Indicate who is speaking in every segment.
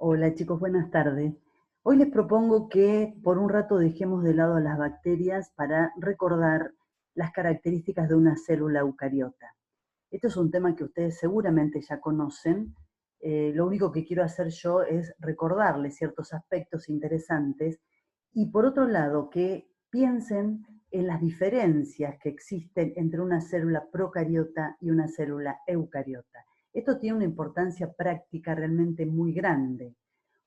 Speaker 1: Hola chicos, buenas tardes. Hoy les propongo que por un rato dejemos de lado a las bacterias para recordar las características de una célula eucariota. Esto es un tema que ustedes seguramente ya conocen. Lo único que quiero hacer yo es recordarles ciertos aspectos interesantes y por otro lado que piensen en las diferencias que existen entre una célula procariota y una célula eucariota. Esto tiene una importancia práctica realmente muy grande.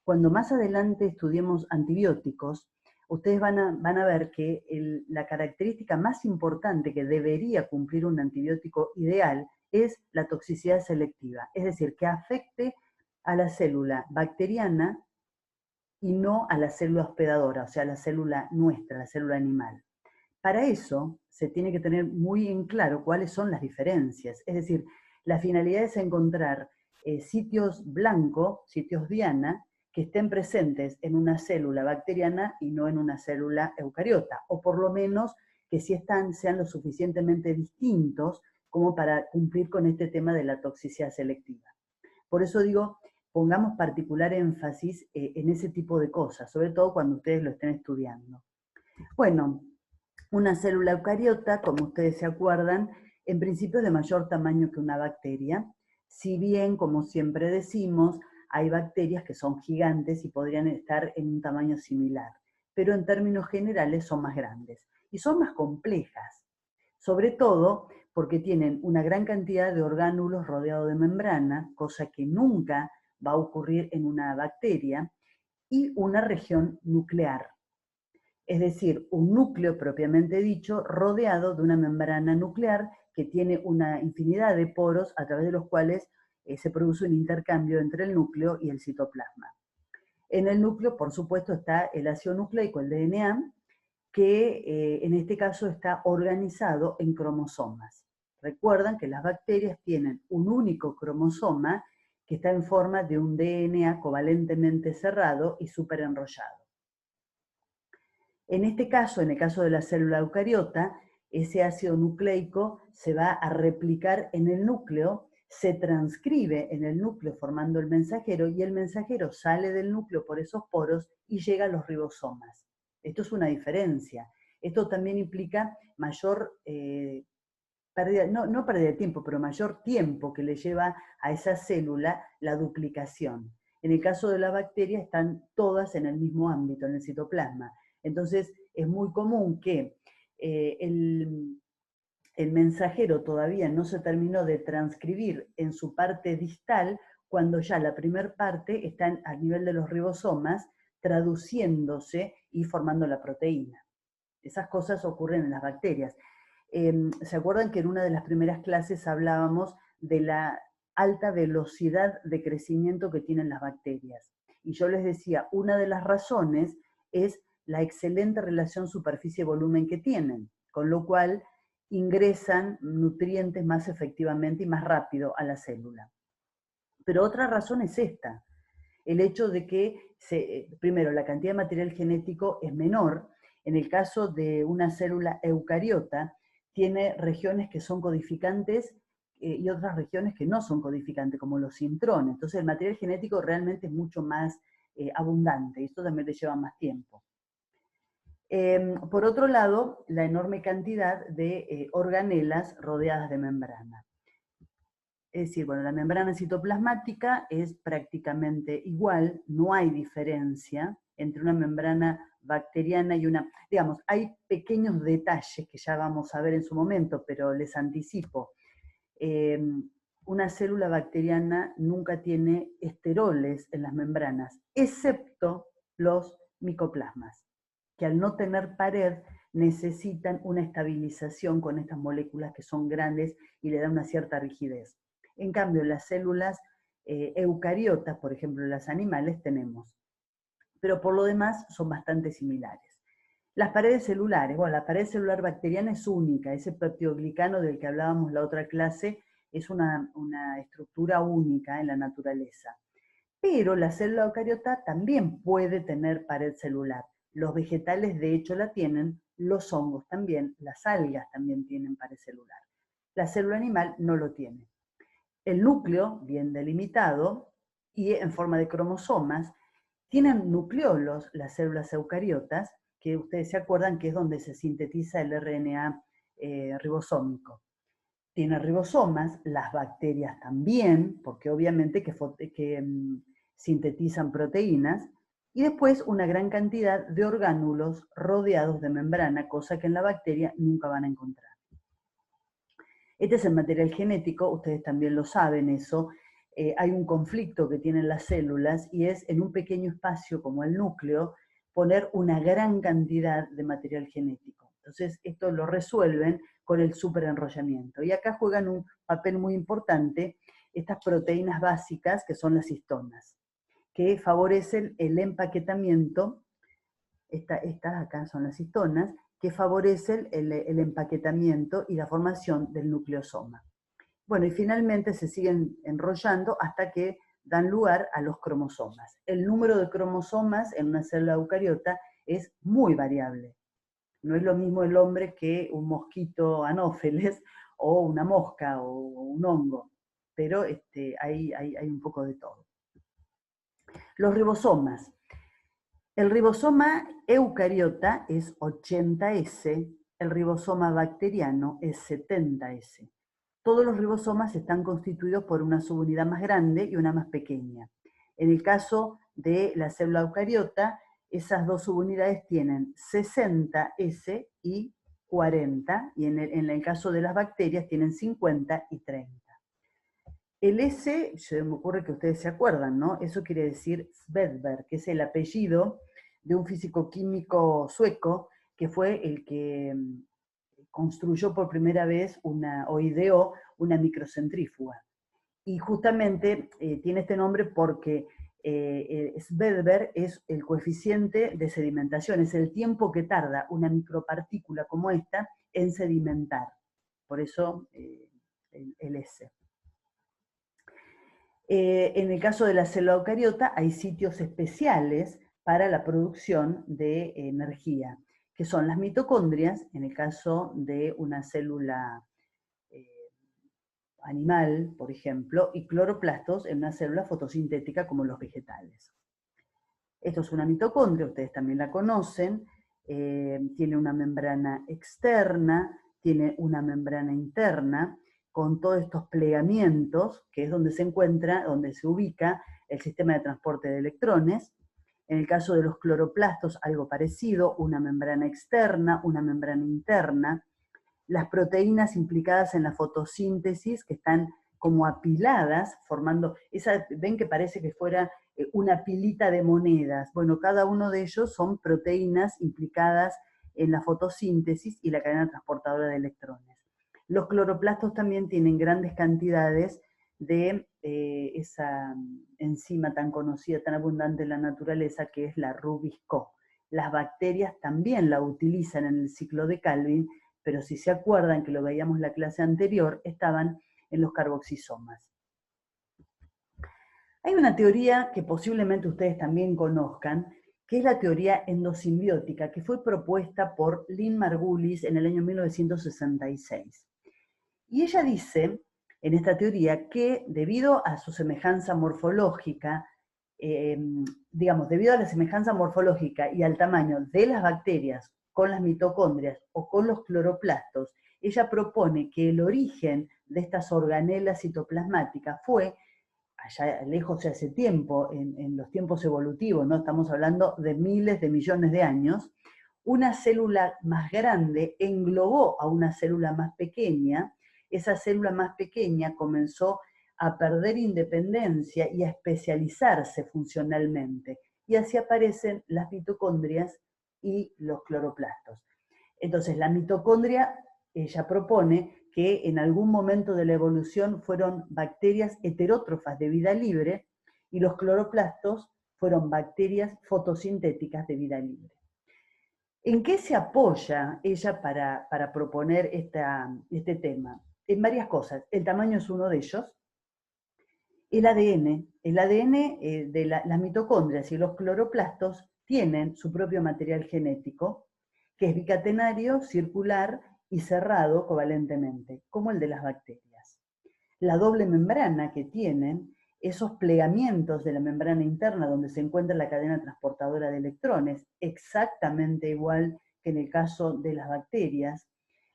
Speaker 1: Cuando más adelante estudiemos antibióticos, ustedes van a ver que la característica más importante que debería cumplir un antibiótico ideal es la toxicidad selectiva, es decir, que afecte a la célula bacteriana y no a la célula hospedadora, o sea, la célula nuestra, la célula animal. Para eso se tiene que tener muy en claro cuáles son las diferencias, es decir, la finalidad es encontrar sitios blanco, sitios diana, que estén presentes en una célula bacteriana y no en una célula eucariota, o por lo menos que si están sean lo suficientemente distintos como para cumplir con este tema de la toxicidad selectiva. Por eso digo, pongamos particular énfasis en ese tipo de cosas, sobre todo cuando ustedes lo estén estudiando. Bueno, una célula eucariota, como ustedes se acuerdan, en principio es de mayor tamaño que una bacteria, si bien, como siempre decimos, hay bacterias que son gigantes y podrían estar en un tamaño similar, pero en términos generales son más grandes y son más complejas, sobre todo porque tienen una gran cantidad de orgánulos rodeados de membrana, cosa que nunca va a ocurrir en una bacteria, y una región nuclear, es decir, un núcleo propiamente dicho rodeado de una membrana nuclear que tiene una infinidad de poros a través de los cuales se produce un intercambio entre el núcleo y el citoplasma. En el núcleo, por supuesto, está el ácido nucleico, el DNA, que en este caso está organizado en cromosomas. Recuerdan que las bacterias tienen un único cromosoma que está en forma de un DNA covalentemente cerrado y súper enrollado. En este caso, en el caso de la célula eucariota, ese ácido nucleico se va a replicar en el núcleo, se transcribe en el núcleo formando el mensajero y el mensajero sale del núcleo por esos poros y llega a los ribosomas. Esto es una diferencia. Esto también implica mayor pérdida, no pérdida de tiempo, pero mayor tiempo que le lleva a esa célula la duplicación. En el caso de la bacteria están todas en el mismo ámbito, en el citoplasma. Entonces es muy común que el mensajero todavía no se terminó de transcribir en su parte distal cuando ya la primer parte está a nivel de los ribosomas traduciéndose y formando la proteína. Esas cosas ocurren en las bacterias. ¿Se acuerdan que en una de las primeras clases hablábamos de la alta velocidad de crecimiento que tienen las bacterias? Y yo les decía, una de las razones es la excelente relación superficie-volumen que tienen, con lo cual ingresan nutrientes más efectivamente y más rápido a la célula. Pero otra razón es esta, el hecho de que, primero, la cantidad de material genético es menor. En el caso de una célula eucariota, tiene regiones que son codificantes y otras regiones que no son codificantes, como los intrones. Entonces el material genético realmente es mucho más abundante y esto también le lleva más tiempo. Por otro lado, la enorme cantidad de organelas rodeadas de membrana. Es decir, bueno, la membrana citoplasmática es prácticamente igual, no hay diferencia entre una membrana bacteriana y una, digamos, hay pequeños detalles que ya vamos a ver en su momento, pero les anticipo. Una célula bacteriana nunca tiene esteroles en las membranas, excepto los micoplasmas, que al no tener pared necesitan una estabilización con estas moléculas que son grandes y le dan una cierta rigidez. En cambio, las células eucariotas, por ejemplo, las animales, tenemos. Pero por lo demás son bastante similares. Las paredes celulares, bueno, la pared celular bacteriana es única, ese peptidoglicano del que hablábamos la otra clase es una estructura única en la naturaleza. Pero la célula eucariota también puede tener pared celular. Los vegetales de hecho la tienen, los hongos también, las algas también tienen pared celular. La célula animal no lo tiene. El núcleo, bien delimitado, y en forma de cromosomas. Tienen nucleolos, las células eucariotas, que ustedes se acuerdan que es donde se sintetiza el RNA ribosómico. Tiene ribosomas, las bacterias también, porque obviamente que sintetizan proteínas, y después una gran cantidad de orgánulos rodeados de membrana, cosa que en la bacteria nunca van a encontrar. Este es el material genético, ustedes también lo saben eso. Hay un conflicto que tienen las células y es en un pequeño espacio como el núcleo poner una gran cantidad de material genético. Entonces esto lo resuelven con el superenrollamiento. Y acá juegan un papel muy importante estas proteínas básicas que son las histonas, que favorecen el empaquetamiento. Estas acá son las histonas, que favorecen el empaquetamiento y la formación del nucleosoma. Bueno, y finalmente se siguen enrollando hasta que dan lugar a los cromosomas. El número de cromosomas en una célula eucariota es muy variable. No es lo mismo el hombre que un mosquito anófeles o una mosca o un hongo, pero hay un poco de todo. Los ribosomas. El ribosoma eucariota es 80S, el ribosoma bacteriano es 70S. Todos los ribosomas están constituidos por una subunidad más grande y una más pequeña. En el caso de la célula eucariota, esas dos subunidades tienen 60S y 40, y en el caso de las bacterias tienen 50 y 30. El S, se me ocurre que ustedes se acuerdan, ¿no? Eso quiere decir Svedberg, que es el apellido de un físico-químico sueco que fue el que construyó por primera vez o ideó una microcentrífuga. Y justamente tiene este nombre porque Svedberg es el coeficiente de sedimentación, es el tiempo que tarda una micropartícula como esta en sedimentar. Por eso el S. En el caso de la célula eucariota hay sitios especiales para la producción de energía, que son las mitocondrias, en el caso de una célula animal, por ejemplo, y cloroplastos en una célula fotosintética como los vegetales. Esto es una mitocondria, ustedes también la conocen, tiene una membrana externa, tiene una membrana interna, con todos estos plegamientos, que es donde se encuentra, donde se ubica el sistema de transporte de electrones. En el caso de los cloroplastos, algo parecido, una membrana externa, una membrana interna. Las proteínas implicadas en la fotosíntesis, que están como apiladas, formando, ven que parece que fuera una pilita de monedas. Bueno, cada uno de ellos son proteínas implicadas en la fotosíntesis y la cadena transportadora de electrones. Los cloroplastos también tienen grandes cantidades de esa enzima tan conocida, tan abundante en la naturaleza, que es la Rubisco. Las bacterias también la utilizan en el ciclo de Calvin, pero si se acuerdan que lo veíamos en la clase anterior, estaban en los carboxisomas. Hay una teoría que posiblemente ustedes también conozcan, que es la teoría endosimbiótica, que fue propuesta por Lynn Margulis en el año 1966. Y ella dice, en esta teoría, que debido a su semejanza morfológica, debido a la semejanza morfológica y al tamaño de las bacterias con las mitocondrias o con los cloroplastos, ella propone que el origen de estas organelas citoplasmáticas fue, allá lejos de hace tiempo, en los tiempos evolutivos, ¿no? Estamos hablando de miles de millones de años, una célula más grande englobó a una célula más pequeña. Esa célula más pequeña comenzó a perder independencia y a especializarse funcionalmente. Y así aparecen las mitocondrias y los cloroplastos. Entonces, la mitocondria, ella propone que en algún momento de la evolución fueron bacterias heterótrofas de vida libre y los cloroplastos fueron bacterias fotosintéticas de vida libre. ¿En qué se apoya ella para proponer este tema? En varias cosas. El tamaño es uno de ellos. El ADN de las mitocondrias y los cloroplastos tienen su propio material genético, que es bicatenario, circular y cerrado covalentemente, como el de las bacterias. La doble membrana que tienen esos plegamientos de la membrana interna donde se encuentra la cadena transportadora de electrones, exactamente igual que en el caso de las bacterias,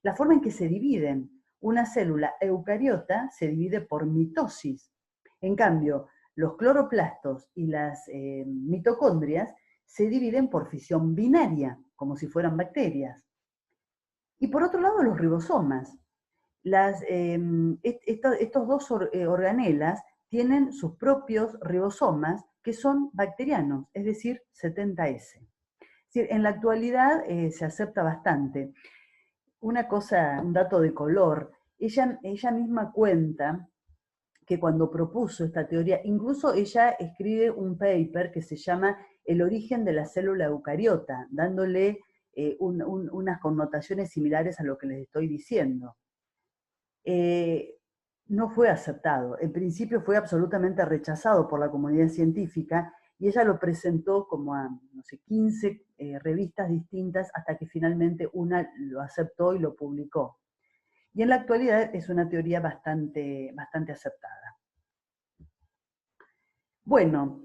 Speaker 1: la forma en que se dividen. Una célula eucariota se divide por mitosis. En cambio, los cloroplastos y las mitocondrias se dividen por fisión binaria, como si fueran bacterias. Y por otro lado, los ribosomas. Estos dos organelas tienen sus propios ribosomas que son bacterianos, es decir, 70S. Es decir, en la actualidad se acepta bastante. Una cosa, un dato de color, ella misma cuenta que cuando propuso esta teoría, incluso ella escribe un paper que se llama El origen de la célula eucariota, dándole unas connotaciones similares a lo que les estoy diciendo. No fue aceptado. En principio fue absolutamente rechazado por la comunidad científica y ella lo presentó como a, no sé, 15 revistas distintas hasta que finalmente una lo aceptó y lo publicó. Y en la actualidad es una teoría bastante aceptada. Bueno,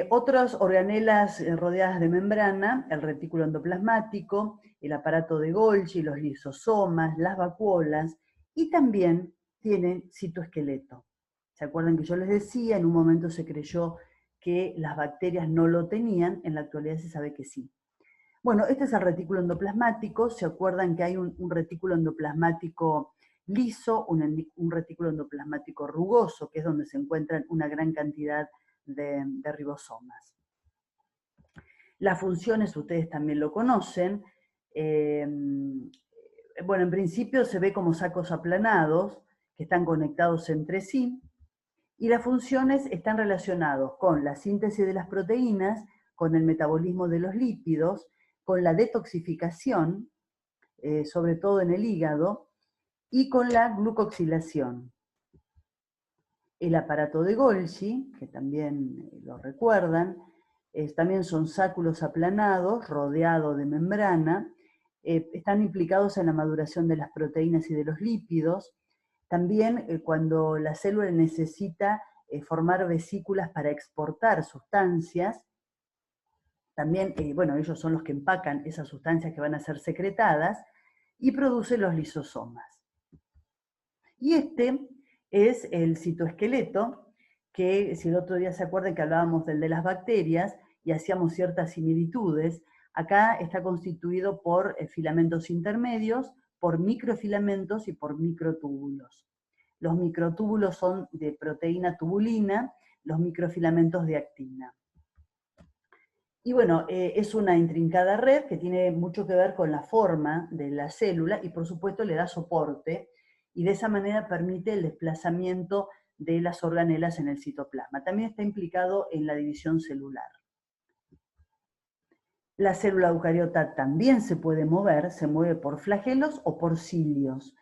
Speaker 1: otras organelas rodeadas de membrana, el retículo endoplasmático, el aparato de Golgi, los lisosomas, las vacuolas, y también tienen citoesqueleto. ¿Se acuerdan que yo les decía? En un momento se creyó que las bacterias no lo tenían, en la actualidad se sabe que sí. Bueno, este es el retículo endoplasmático. ¿Se acuerdan que hay un retículo endoplasmático liso, un retículo endoplasmático rugoso, que es donde se encuentran una gran cantidad de ribosomas? Las funciones ustedes también lo conocen. Bueno, en principio se ve como sacos aplanados que están conectados entre sí, y las funciones están relacionadas con la síntesis de las proteínas, con el metabolismo de los lípidos, con la detoxificación, sobre todo en el hígado, y con la glucoxilación. El aparato de Golgi, que también lo recuerdan, también son sáculos aplanados, rodeados de membrana, están implicados en la maduración de las proteínas y de los lípidos. También cuando la célula necesita formar vesículas para exportar sustancias, también, bueno, ellos son los que empacan esas sustancias que van a ser secretadas y producen los lisosomas. Y este es el citoesqueleto, que si el otro día se acuerdan que hablábamos del de las bacterias y hacíamos ciertas similitudes, acá está constituido por filamentos intermedios, por microfilamentos y por microtúbulos. Los microtúbulos son de proteína tubulina, los microfilamentos de actina. Y bueno, es una intrincada red que tiene mucho que ver con la forma de la célula y por supuesto le da soporte y de esa manera permite el desplazamiento de las organelas en el citoplasma. También está implicado en la división celular. La célula eucariota también se puede mover, se mueve por flagelos o por cilios.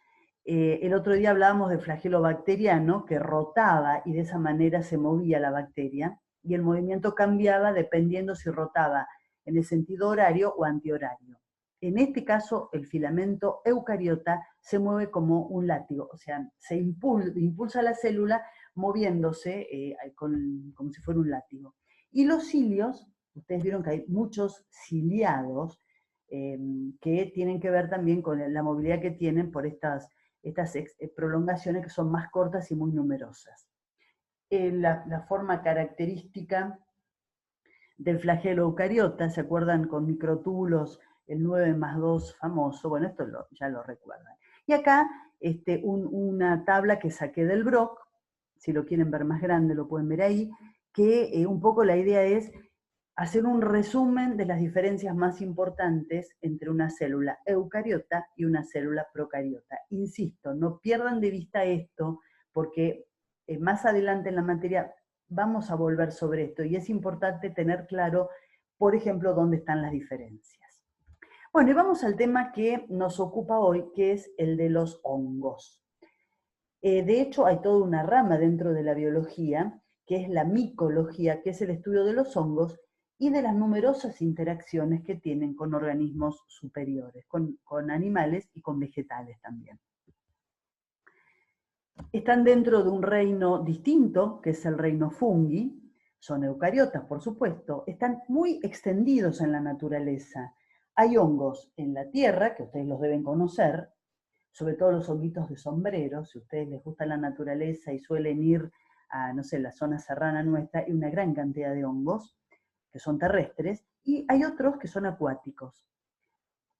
Speaker 1: El otro día hablábamos de flagelo bacteriano que rotaba y de esa manera se movía la bacteria y el movimiento cambiaba dependiendo si rotaba en el sentido horario o antihorario. En este caso, el filamento eucariota se mueve como un látigo, o sea, se impulsa la célula moviéndose como si fuera un látigo. Y los cilios, ustedes vieron que hay muchos ciliados que tienen que ver también con la movilidad que tienen por estas prolongaciones que son más cortas y muy numerosas. La forma característica del flagelo eucariota, ¿se acuerdan con microtúbulos, el 9+2 famoso? Bueno, esto ya lo recuerdan. Y acá una tabla que saqué del Brock, si lo quieren ver más grande lo pueden ver ahí, que un poco la idea es hacer un resumen de las diferencias más importantes entre una célula eucariota y una célula procariota. Insisto, no pierdan de vista esto, porque más adelante en la materia vamos a volver sobre esto y es importante tener claro, por ejemplo, dónde están las diferencias. Bueno, y vamos al tema que nos ocupa hoy, que es el de los hongos. De hecho, hay toda una rama dentro de la biología, que es la micología, que es el estudio de los hongos y de las numerosas interacciones que tienen con organismos superiores, con animales y con vegetales también. Están dentro de un reino distinto, que es el reino fungi, son eucariotas, por supuesto, están muy extendidos en la naturaleza. Hay hongos en la tierra, que ustedes los deben conocer, sobre todo los honguitos de sombrero, si a ustedes les gusta la naturaleza y suelen ir a, no sé, la zona serrana nuestra, hay una gran cantidad de hongos que son terrestres, y hay otros que son acuáticos.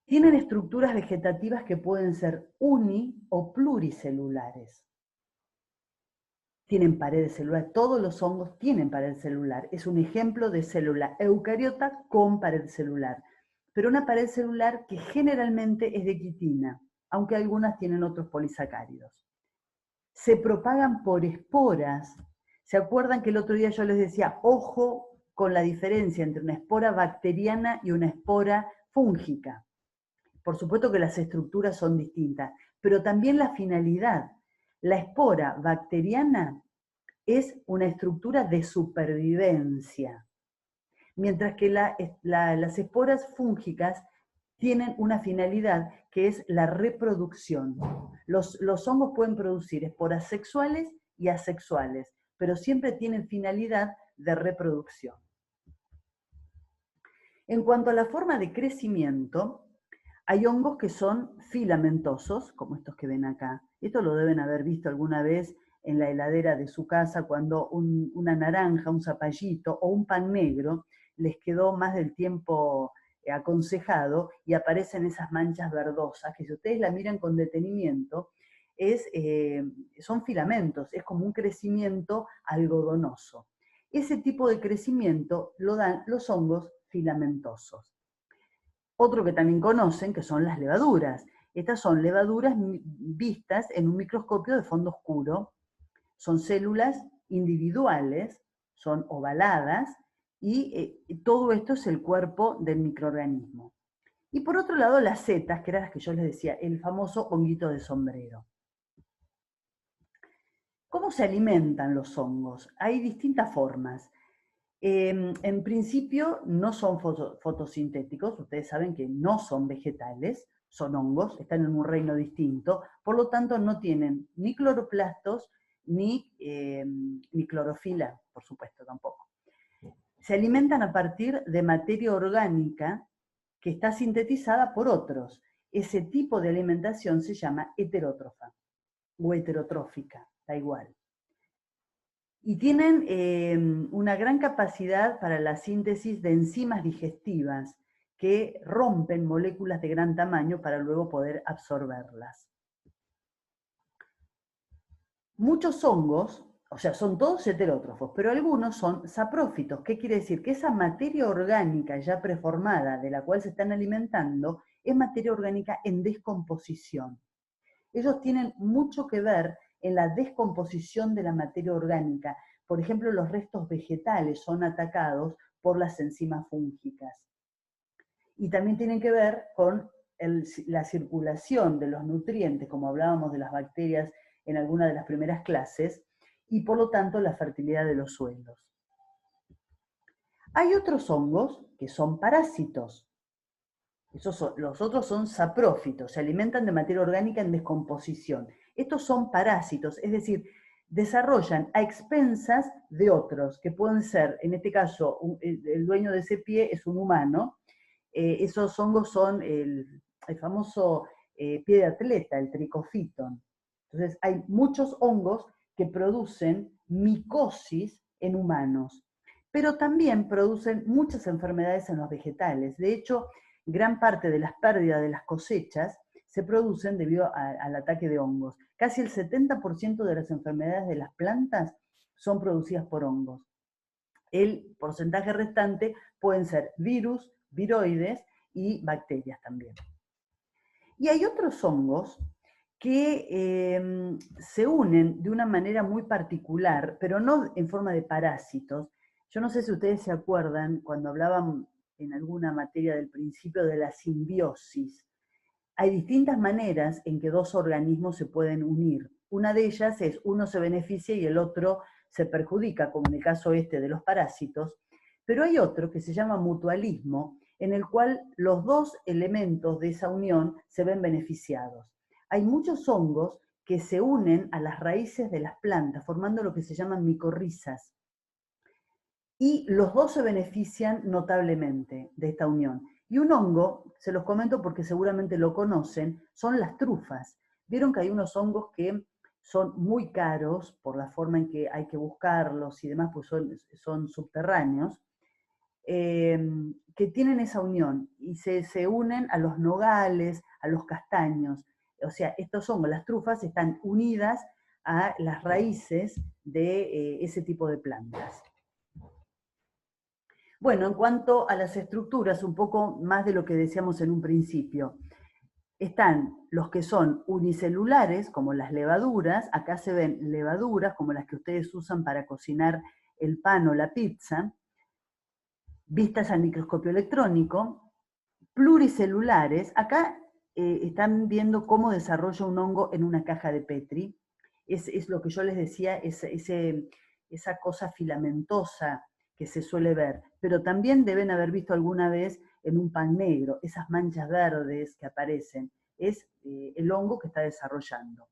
Speaker 1: Tienen estructuras vegetativas que pueden ser uni o pluricelulares. Tienen pared celular, todos los hongos tienen pared celular. Es un ejemplo de célula eucariota con pared celular, pero una pared celular que generalmente es de quitina, aunque algunas tienen otros polisacáridos. Se propagan por esporas. ¿Se acuerdan que el otro día yo les decía, ojo con la diferencia entre una espora bacteriana y una espora fúngica? Por supuesto que las estructuras son distintas, pero también la finalidad. La espora bacteriana es una estructura de supervivencia, mientras que las esporas fúngicas tienen una finalidad que es la reproducción. Los hongos pueden producir esporas sexuales y asexuales, pero siempre tienen finalidad de reproducción. En cuanto a la forma de crecimiento, hay hongos que son filamentosos, como estos que ven acá. Esto lo deben haber visto alguna vez en la heladera de su casa cuando una naranja, un zapallito o un pan negro les quedó más del tiempo aconsejado y aparecen esas manchas verdosas que si ustedes la miran con detenimiento, son filamentos, es como un crecimiento algodonoso. Ese tipo de crecimiento lo dan los hongos filamentosos. Otro que también conocen, que son las levaduras. Estas son levaduras vistas en un microscopio de fondo oscuro. Son células individuales, son ovaladas, y todo esto es el cuerpo del microorganismo. Y por otro lado, las setas, que eran las que yo les decía, el famoso honguito de sombrero. ¿Cómo se alimentan los hongos? Hay distintas formas. En principio no son fotosintéticos, ustedes saben que no son vegetales, son hongos, están en un reino distinto, por lo tanto no tienen ni cloroplastos ni clorofila, por supuesto tampoco. Se alimentan a partir de materia orgánica que está sintetizada por otros. Ese tipo de alimentación se llama heterótrofa o heterotrófica, da igual. Y tienen una gran capacidad para la síntesis de enzimas digestivas que rompen moléculas de gran tamaño para luego poder absorberlas. Muchos hongos, o sea, son todos heterótrofos, pero algunos son saprófitos. ¿Qué quiere decir? Que esa materia orgánica ya preformada de la cual se están alimentando es materia orgánica en descomposición. Ellos tienen mucho que ver en la descomposición de la materia orgánica. Por ejemplo, los restos vegetales son atacados por las enzimas fúngicas. Y también tienen que ver con la circulación de los nutrientes, como hablábamos de las bacterias en alguna de las primeras clases, y por lo tanto la fertilidad de los suelos. Hay otros hongos que son parásitos. Los otros son saprófitos, se alimentan de materia orgánica en descomposición. Estos son parásitos, es decir, desarrollan a expensas de otros, que pueden ser, en este caso, el dueño de ese pie es un humano. Esos hongos son el famoso pie de atleta, el tricofiton. Entonces, hay muchos hongos que producen micosis en humanos, pero también producen muchas enfermedades en los vegetales. De hecho, gran parte de las pérdidas de las cosechas se producen debido al ataque de hongos. Casi el 70% de las enfermedades de las plantas son producidas por hongos. El porcentaje restante pueden ser virus, viroides y bacterias también. Y hay otros hongos que se unen de una manera muy particular, pero no en forma de parásitos. Yo no sé si ustedes se acuerdan cuando hablaban en alguna materia del principio de la simbiosis. Hay distintas maneras en que dos organismos se pueden unir. Una de ellas es uno se beneficia y el otro se perjudica, como en el caso este de los parásitos, pero hay otro que se llama mutualismo, en el cual los dos elementos de esa unión se ven beneficiados. Hay muchos hongos que se unen a las raíces de las plantas, formando lo que se llaman micorrizas. Y los dos se benefician notablemente de esta unión. Y un hongo, se los comento porque seguramente lo conocen, son las trufas. Vieron que hay unos hongos que son muy caros por la forma en que hay que buscarlos y demás, pues son subterráneos, que tienen esa unión y se unen a los nogales, a los castaños. O sea, estos hongos, las trufas, están unidas a las raíces de ese tipo de plantas. Bueno, en cuanto a las estructuras, un poco más de lo que decíamos en un principio. Están los que son unicelulares, como las levaduras. Acá se ven levaduras, como las que ustedes usan para cocinar el pan o la pizza, vistas al microscopio electrónico. Pluricelulares, acá están viendo cómo desarrolla un hongo en una caja de Petri. Es lo que yo les decía, esa cosa filamentosa que se suele ver, pero también deben haber visto alguna vez en un pan negro, esas manchas verdes que aparecen, es el hongo que está desarrollando.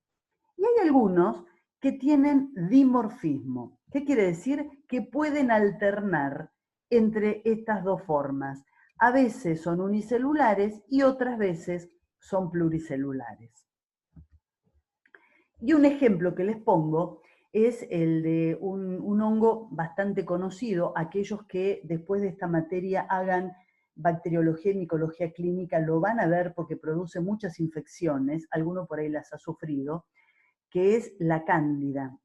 Speaker 1: Y hay algunos que tienen dimorfismo. ¿Qué quiere decir? Que pueden alternar entre estas dos formas. A veces son unicelulares y otras veces son pluricelulares. Y un ejemplo que les pongo es el de un hongo bastante conocido. Aquellos que después de esta materia hagan bacteriología y micología clínica lo van a ver porque produce muchas infecciones, alguno por ahí las ha sufrido, que es la cándida.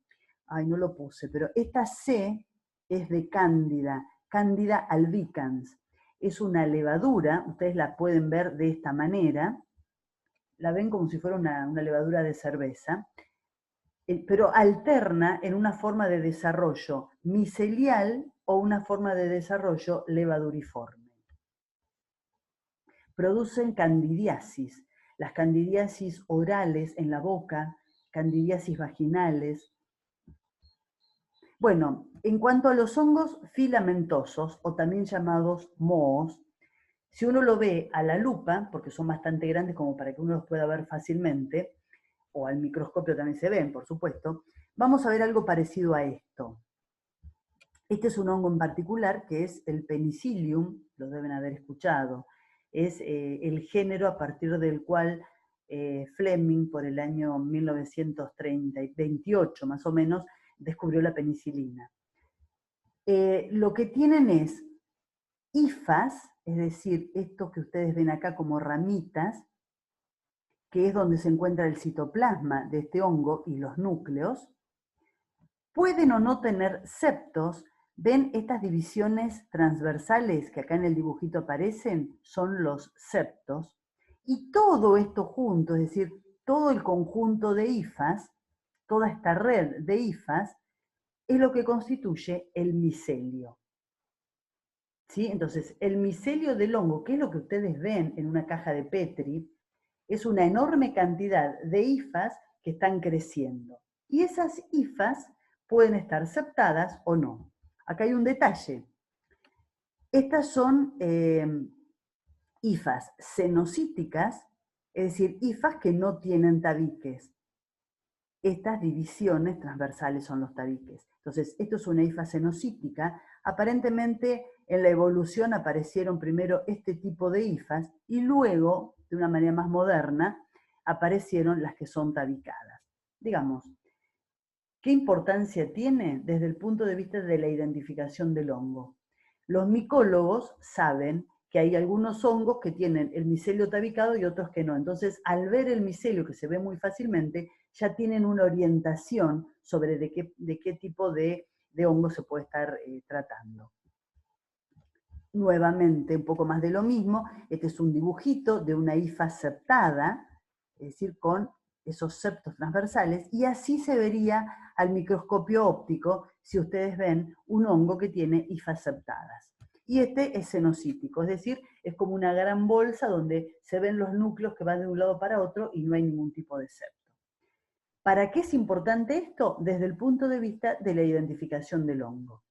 Speaker 1: Ay, no lo puse, pero esta C es de cándida, Candida albicans. Es una levadura, ustedes la pueden ver de esta manera, la ven como si fuera una levadura de cerveza, pero alterna en una forma de desarrollo micelial o una forma de desarrollo levaduriforme. Producen candidiasis, las candidiasis orales en la boca, candidiasis vaginales. Bueno, en cuanto a los hongos filamentosos, o también llamados mohos, si uno lo ve a la lupa, porque son bastante grandes como para que uno los pueda ver fácilmente, o al microscopio también se ven, por supuesto, vamos a ver algo parecido a esto. Este es un hongo en particular que es el Penicillium, lo deben haber escuchado. Es el género a partir del cual Fleming, por el año 1928 más o menos, descubrió la penicilina. Lo que tienen es hifas, es decir, esto que ustedes ven acá como ramitas, que es donde se encuentra el citoplasma de este hongo y los núcleos. Pueden o no tener septos. ¿Ven estas divisiones transversales que acá en el dibujito aparecen? Son los septos. Y todo esto junto, es decir, todo el conjunto de hifas, toda esta red de hifas, es lo que constituye el micelio. ¿Sí? Entonces, el micelio del hongo, que es lo que ustedes ven en una caja de Petri, es una enorme cantidad de hifas que están creciendo. Y esas hifas pueden estar septadas o no. Acá hay un detalle. Estas son hifas cenocíticas, es decir, hifas que no tienen tabiques. Estas divisiones transversales son los tabiques. Entonces, esto es una hifa cenocítica. Aparentemente, en la evolución aparecieron primero este tipo de hifas y luego, de una manera más moderna, aparecieron las que son tabicadas. Digamos, ¿qué importancia tiene desde el punto de vista de la identificación del hongo? Los micólogos saben que hay algunos hongos que tienen el micelio tabicado y otros que no. Entonces, al ver el micelio, que se ve muy fácilmente, ya tienen una orientación sobre de qué tipo de hongo se puede estar tratando. Nuevamente, un poco más de lo mismo, este es un dibujito de una hifa septada, es decir, con esos septos transversales, y así se vería al microscopio óptico si ustedes ven un hongo que tiene hifas septadas. Y este es cenocítico, es decir, es como una gran bolsa donde se ven los núcleos que van de un lado para otro y no hay ningún tipo de septo. ¿Para qué es importante esto? Desde el punto de vista de la identificación del hongo.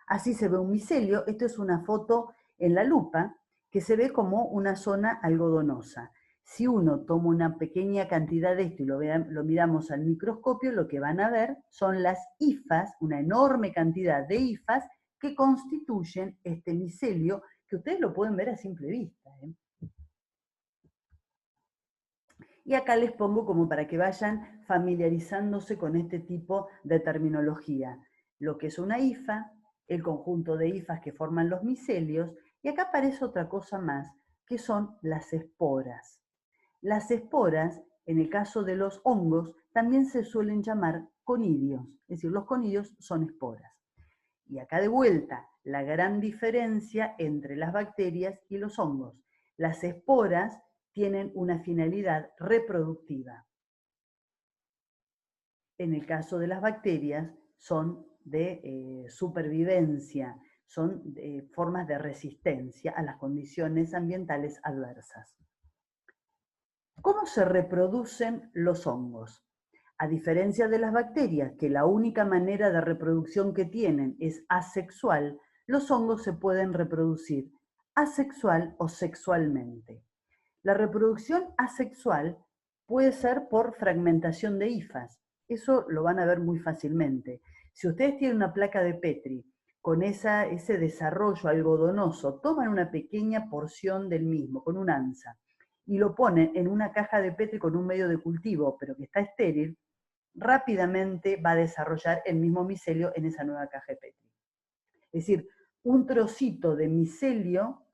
Speaker 1: Así se ve un micelio. Esto es una foto en la lupa que se ve como una zona algodonosa. Si uno toma una pequeña cantidad de esto y lo miramos al microscopio, lo que van a ver son las hifas, una enorme cantidad de hifas que constituyen este micelio, que ustedes lo pueden ver a simple vista. Y acá les pongo como para que vayan familiarizándose con este tipo de terminología. Lo que es una hifa, el conjunto de hifas que forman los micelios, y acá aparece otra cosa más, que son las esporas. Las esporas, en el caso de los hongos, también se suelen llamar conidios, es decir, los conidios son esporas. Y acá de vuelta, la gran diferencia entre las bacterias y los hongos. Las esporas tienen una finalidad reproductiva. En el caso de las bacterias, son de supervivencia, son formas de resistencia a las condiciones ambientales adversas. ¿Cómo se reproducen los hongos? A diferencia de las bacterias, que la única manera de reproducción que tienen es asexual, los hongos se pueden reproducir asexual o sexualmente. La reproducción asexual puede ser por fragmentación de hifas. Eso lo van a ver muy fácilmente. Si ustedes tienen una placa de Petri con ese desarrollo algodonoso, toman una pequeña porción del mismo, con un ansa, y lo ponen en una caja de Petri con un medio de cultivo, pero que está estéril, rápidamente va a desarrollar el mismo micelio en esa nueva caja de Petri. Es decir, un trocito de micelio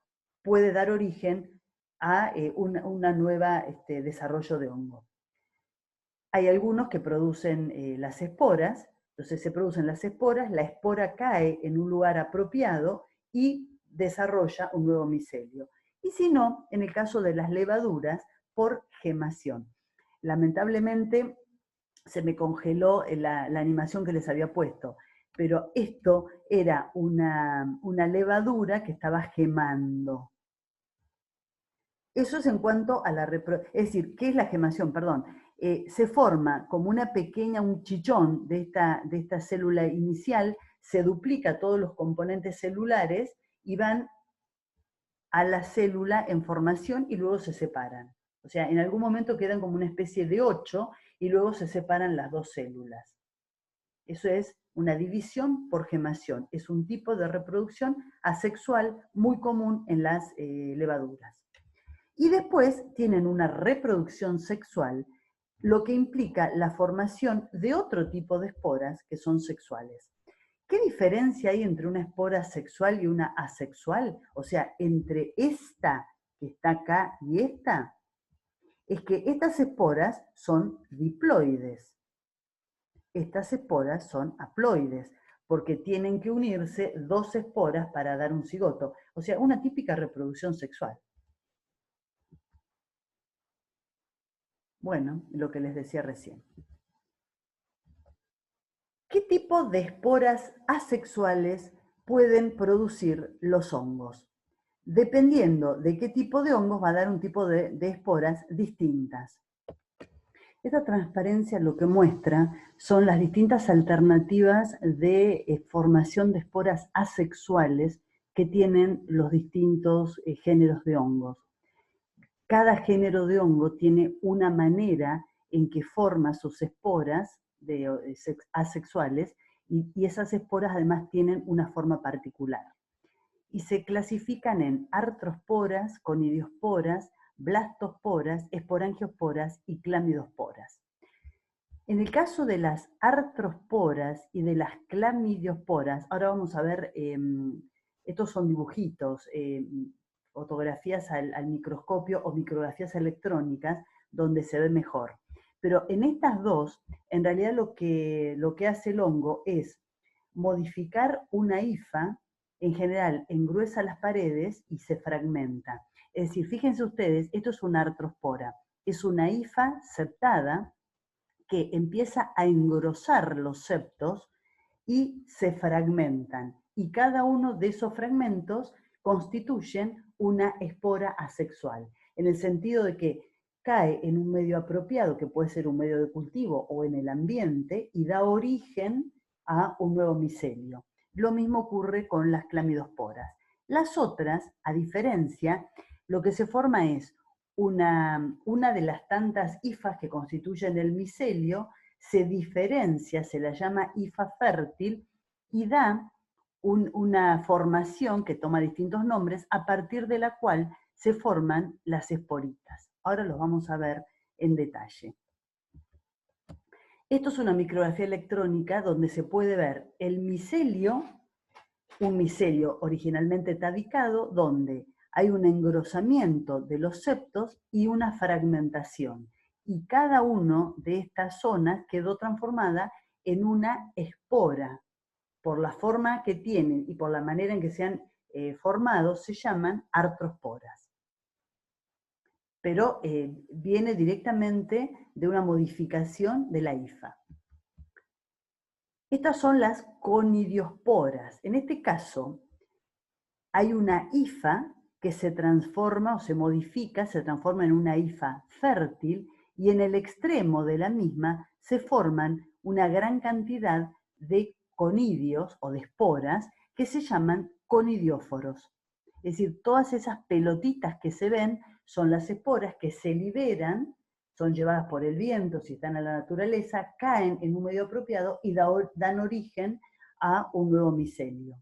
Speaker 1: puede dar origen a una nueva desarrollo de hongo. Hay algunos que producen las esporas, entonces se producen las esporas, la espora cae en un lugar apropiado y desarrolla un nuevo micelio. Y si no, en el caso de las levaduras, por gemación. Lamentablemente se me congeló la animación que les había puesto, pero esto era una levadura que estaba gemando. Eso es en cuanto a la reproducción, es decir, ¿qué es la gemación? Perdón. Se forma como una pequeña, un chichón de esta célula inicial, se duplica todos los componentes celulares y van a la célula en formación y luego se separan. O sea, en algún momento quedan como una especie de 8 y luego se separan las dos células. Eso es una división por gemación. Es un tipo de reproducción asexual muy común en las levaduras. Y después tienen una reproducción sexual, lo que implica la formación de otro tipo de esporas que son sexuales. ¿Qué diferencia hay entre una espora sexual y una asexual? O sea, entre esta que está acá y esta, es que estas esporas son diploides. Estas esporas son haploides, porque tienen que unirse dos esporas para dar un cigoto. O sea, una típica reproducción sexual. Bueno, lo que les decía recién. ¿Qué tipo de esporas asexuales pueden producir los hongos? Dependiendo de qué tipo de hongos va a dar un tipo de esporas distintas. Esta transparencia lo que muestra son las distintas alternativas de formación de esporas asexuales que tienen los distintos géneros de hongos. Cada género de hongo tiene una manera en que forma sus esporas asexuales y esas esporas además tienen una forma particular. Y se clasifican en artrosporas, conidiosporas, blastosporas, esporangiosporas y clamidosporas. En el caso de las artrosporas y de las clamidiosporas, ahora vamos a ver, estos son dibujitos, fotografías al microscopio o micrografías electrónicas donde se ve mejor. Pero en estas dos, en realidad lo que hace el hongo es modificar una hifa, en general engruesa las paredes y se fragmenta. Es decir, fíjense ustedes, esto es una artrospora, es una hifa septada que empieza a engrosar los septos y se fragmentan. Y cada uno de esos fragmentos constituyen una espora asexual, en el sentido de que cae en un medio apropiado, que puede ser un medio de cultivo o en el ambiente, y da origen a un nuevo micelio. Lo mismo ocurre con las clamidosporas. Las otras, a diferencia, lo que se forma es una de las tantas hifas que constituyen el micelio se diferencia, se la llama hifa fértil, y da una formación que toma distintos nombres, a partir de la cual se forman las esporitas. Ahora los vamos a ver en detalle. Esto es una micrografía electrónica donde se puede ver el micelio, un micelio originalmente tabicado, donde hay un engrosamiento de los septos y una fragmentación. Y cada una de estas zonas quedó transformada en una espora. Por la forma que tienen y por la manera en que se han formado, se llaman artrosporas. Pero viene directamente de una modificación de la hifa. Estas son las conidiosporas. En este caso, hay una hifa que se transforma o se modifica, se transforma en una hifa fértil, y en el extremo de la misma se forman una gran cantidad de conidios o de esporas que se llaman conidióforos. Es decir, todas esas pelotitas que se ven son las esporas que se liberan, son llevadas por el viento, si están en la naturaleza, caen en un medio apropiado y dan origen a un nuevo micelio.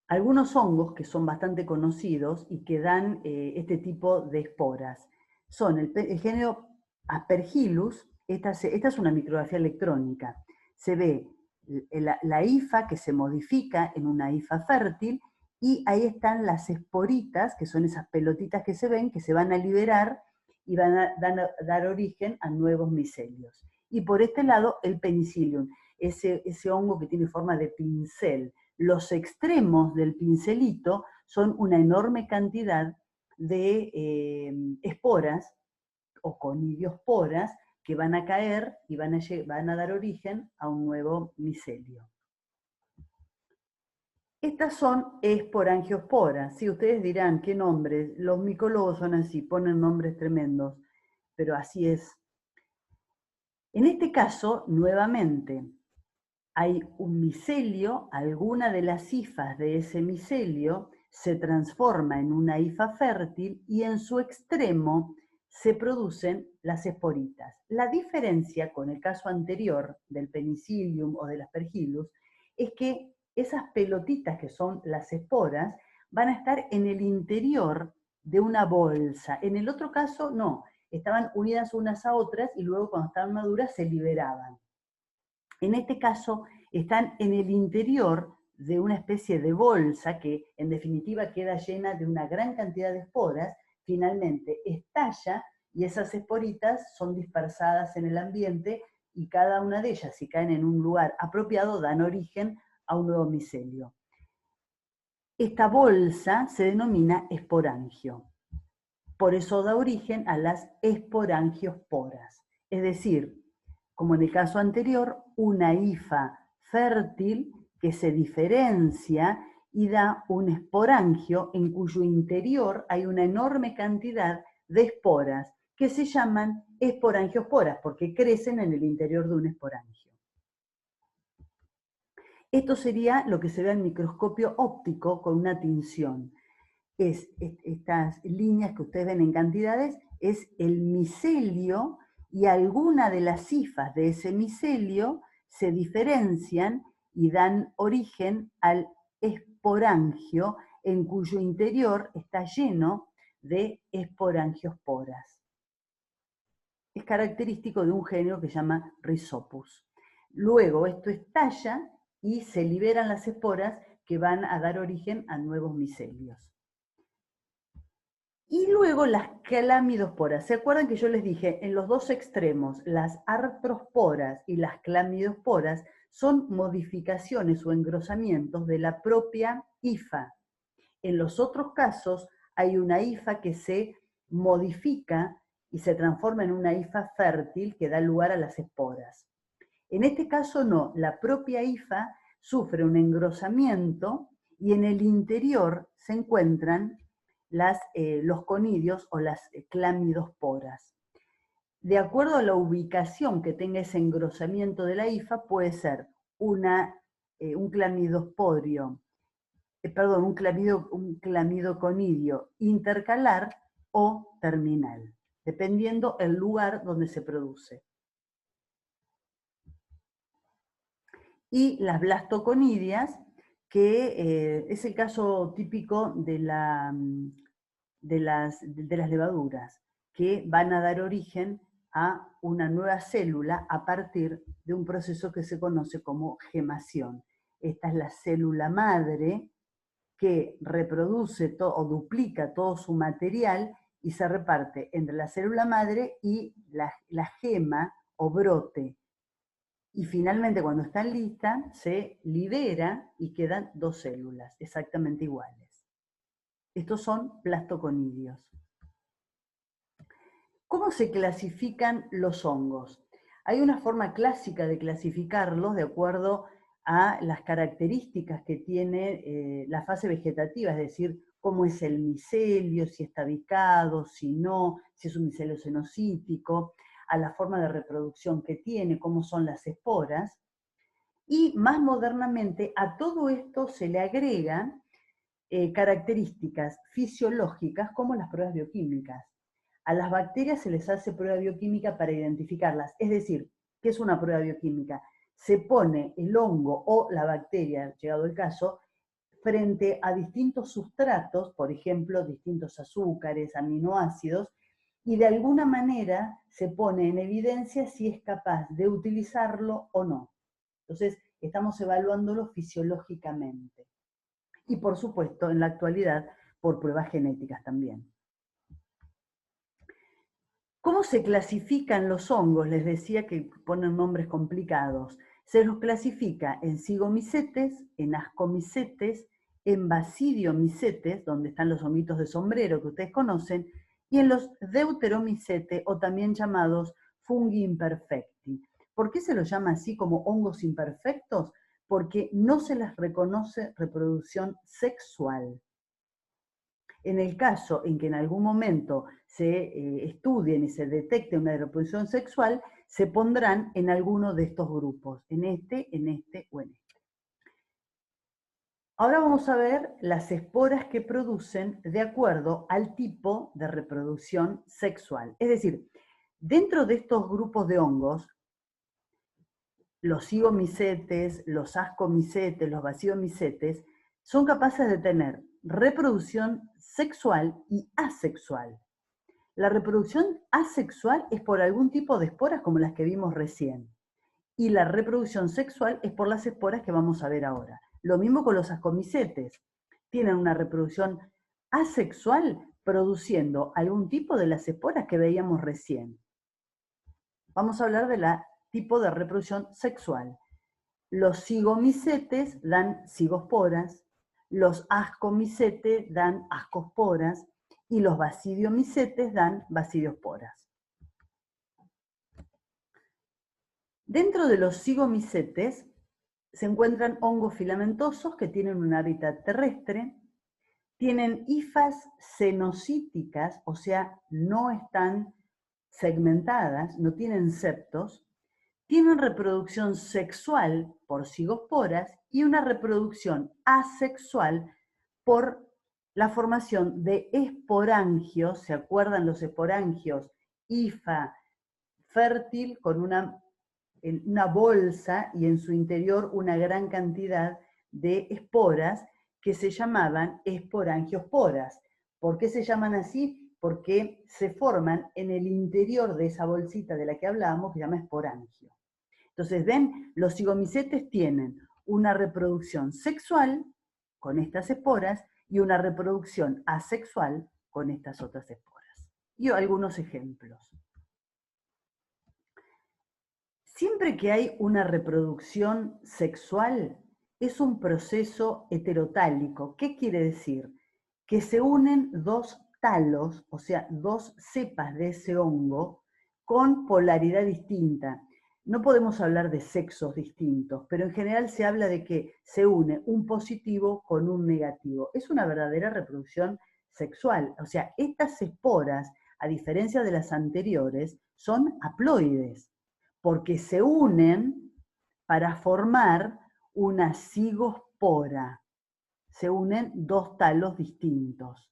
Speaker 1: Algunos hongos que son bastante conocidos y que dan este tipo de esporas son el género Aspergillus. Esta es una micrografía electrónica. Se ve la hifa que se modifica en una hifa fértil, y ahí están las esporitas, que son esas pelotitas que se ven, que se van a liberar y van a dar origen a nuevos micelios. Y por este lado, el Penicillium, ese hongo que tiene forma de pincel. Los extremos del pincelito son una enorme cantidad de esporas o conidiosporas que van a caer y van a dar origen a un nuevo micelio. Estas son esporangiosporas. Sí, ustedes dirán, ¿qué nombres? Los micólogos son así, ponen nombres tremendos, pero así es. En este caso, nuevamente, hay un micelio, alguna de las hifas de ese micelio se transforma en una hifa fértil y en su extremo se producen las esporitas. La diferencia con el caso anterior del Penicillium o del Aspergillus es que esas pelotitas que son las esporas van a estar en el interior de una bolsa. En el otro caso no, estaban unidas unas a otras y luego cuando estaban maduras se liberaban. En este caso, están en el interior de una especie de bolsa que en definitiva queda llena de una gran cantidad de esporas, finalmente estalla y esas esporitas son dispersadas en el ambiente y cada una de ellas, si caen en un lugar apropiado, dan origen a un nuevo micelio. Esta bolsa se denomina esporangio. Por eso da origen a las esporangiosporas. Es decir, como en el caso anterior, una hifa fértil que se diferencia y da un esporangio en cuyo interior hay una enorme cantidad de esporas que se llaman esporangiosporas porque crecen en el interior de un esporangio. Esto sería lo que se ve en microscopio óptico con una tinción. Estas líneas que ustedes ven en cantidades es el micelio, y alguna de las hifas de ese micelio se diferencian y dan origen al esporangio, en cuyo interior está lleno de esporangiosporas. Es característico de un género que se llama Rhizopus. Luego esto estalla y se liberan las esporas que van a dar origen a nuevos micelios. Y luego las clamidosporas. ¿Se acuerdan que yo les dije, en los dos extremos, las artrosporas y las clamidosporas son modificaciones o engrosamientos de la propia hifa? En los otros casos hay una hifa que se modifica y se transforma en una hifa fértil que da lugar a las esporas. En este caso no, la propia hifa sufre un engrosamiento y en el interior se encuentran los conidios o las clamidosporas. De acuerdo a la ubicación que tenga ese engrosamiento de la hifa, puede ser un clamidosporio un clamidoconidio intercalar o terminal, dependiendo el lugar donde se produce. Y las blastoconidias, que es el caso típico de las levaduras, que van a dar origen a una nueva célula a partir de un proceso que se conoce como gemación. Esta es la célula madre que reproduce o duplica todo su material y se reparte entre la célula madre y la gema o brote. Y finalmente, cuando está lista, se libera y quedan dos células exactamente iguales. Estos son blastoconidios. ¿Cómo se clasifican los hongos? Hay una forma clásica de clasificarlos de acuerdo a las características que tiene la fase vegetativa, es decir, cómo es el micelio, si está bicado, si no, si es un micelio cenocítico, a la forma de reproducción que tiene, cómo son las esporas. Y más modernamente a todo esto se le agregan características fisiológicas como las pruebas bioquímicas. A las bacterias se les hace prueba bioquímica para identificarlas. Es decir, ¿qué es una prueba bioquímica? Se pone el hongo o la bacteria, llegado el caso, frente a distintos sustratos, por ejemplo, distintos azúcares, aminoácidos, y de alguna manera se pone en evidencia si es capaz de utilizarlo o no. Entonces, estamos evaluándolo fisiológicamente. Y por supuesto, en la actualidad, por pruebas genéticas también. ¿Cómo se clasifican los hongos? Les decía que ponen nombres complicados. Se los clasifica en zigomycetes, en ascomycetes, en basidiomycetes, donde están los honguitos de sombrero que ustedes conocen, y en los deuteromycetes, o también llamados fungi imperfecti. ¿Por qué se los llama así como hongos imperfectos? Porque no se les reconoce reproducción sexual. En el caso en que en algún momento se estudien y se detecte una reproducción sexual, se pondrán en alguno de estos grupos, en este o en este. Ahora vamos a ver las esporas que producen de acuerdo al tipo de reproducción sexual. Es decir, dentro de estos grupos de hongos, los zigomycetes, los ascomycetes, los basidiomycetes, son capaces de tener reproducción sexual y asexual. La reproducción asexual es por algún tipo de esporas como las que vimos recién. Y la reproducción sexual es por las esporas que vamos a ver ahora. Lo mismo con los ascomycetes. Tienen una reproducción asexual produciendo algún tipo de las esporas que veíamos recién. Vamos a hablar de la tipo de reproducción sexual. Los zigomycetes dan zigosporas, los ascomycetes dan ascosporas y los basidiomycetes dan basidiosporas. Dentro de los zigomycetes se encuentran hongos filamentosos que tienen un hábitat terrestre, tienen hifas cenocíticas, o sea, no están segmentadas, no tienen septos, tienen reproducción sexual por zigosporas y una reproducción asexual por la formación de esporangios. ¿Se acuerdan los esporangios? Hifa fértil con una bolsa y en su interior una gran cantidad de esporas que se llamaban esporangiosporas. ¿Por qué se llaman así? Porque se forman en el interior de esa bolsita de la que hablábamos, que se llama esporangio. Entonces, ven, los zigomycetes tienen una reproducción sexual con estas esporas y una reproducción asexual con estas otras esporas. Y algunos ejemplos. Siempre que hay una reproducción sexual, es un proceso heterotálico. ¿Qué quiere decir? Que se unen dos talos, o sea, dos cepas de ese hongo, con polaridad distinta. No podemos hablar de sexos distintos, pero en general se habla de que se une un positivo con un negativo. Es una verdadera reproducción sexual. O sea, estas esporas, a diferencia de las anteriores, son haploides, porque se unen para formar una cigospora. se unen dos talos distintos.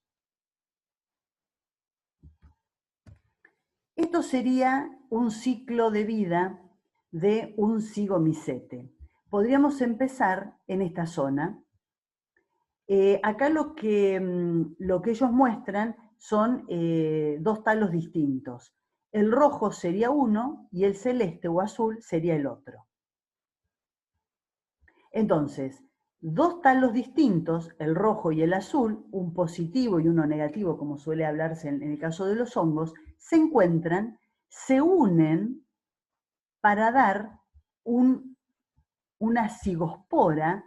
Speaker 1: Esto sería un ciclo de vida de un zigomicete. Podríamos empezar en esta zona. Acá lo que ellos muestran son dos talos distintos. El rojo sería uno y el celeste o azul sería el otro. Entonces, dos talos distintos, el rojo y el azul, un positivo y uno negativo, como suele hablarse en el caso de los hongos, se encuentran, se unen para dar una cigospora,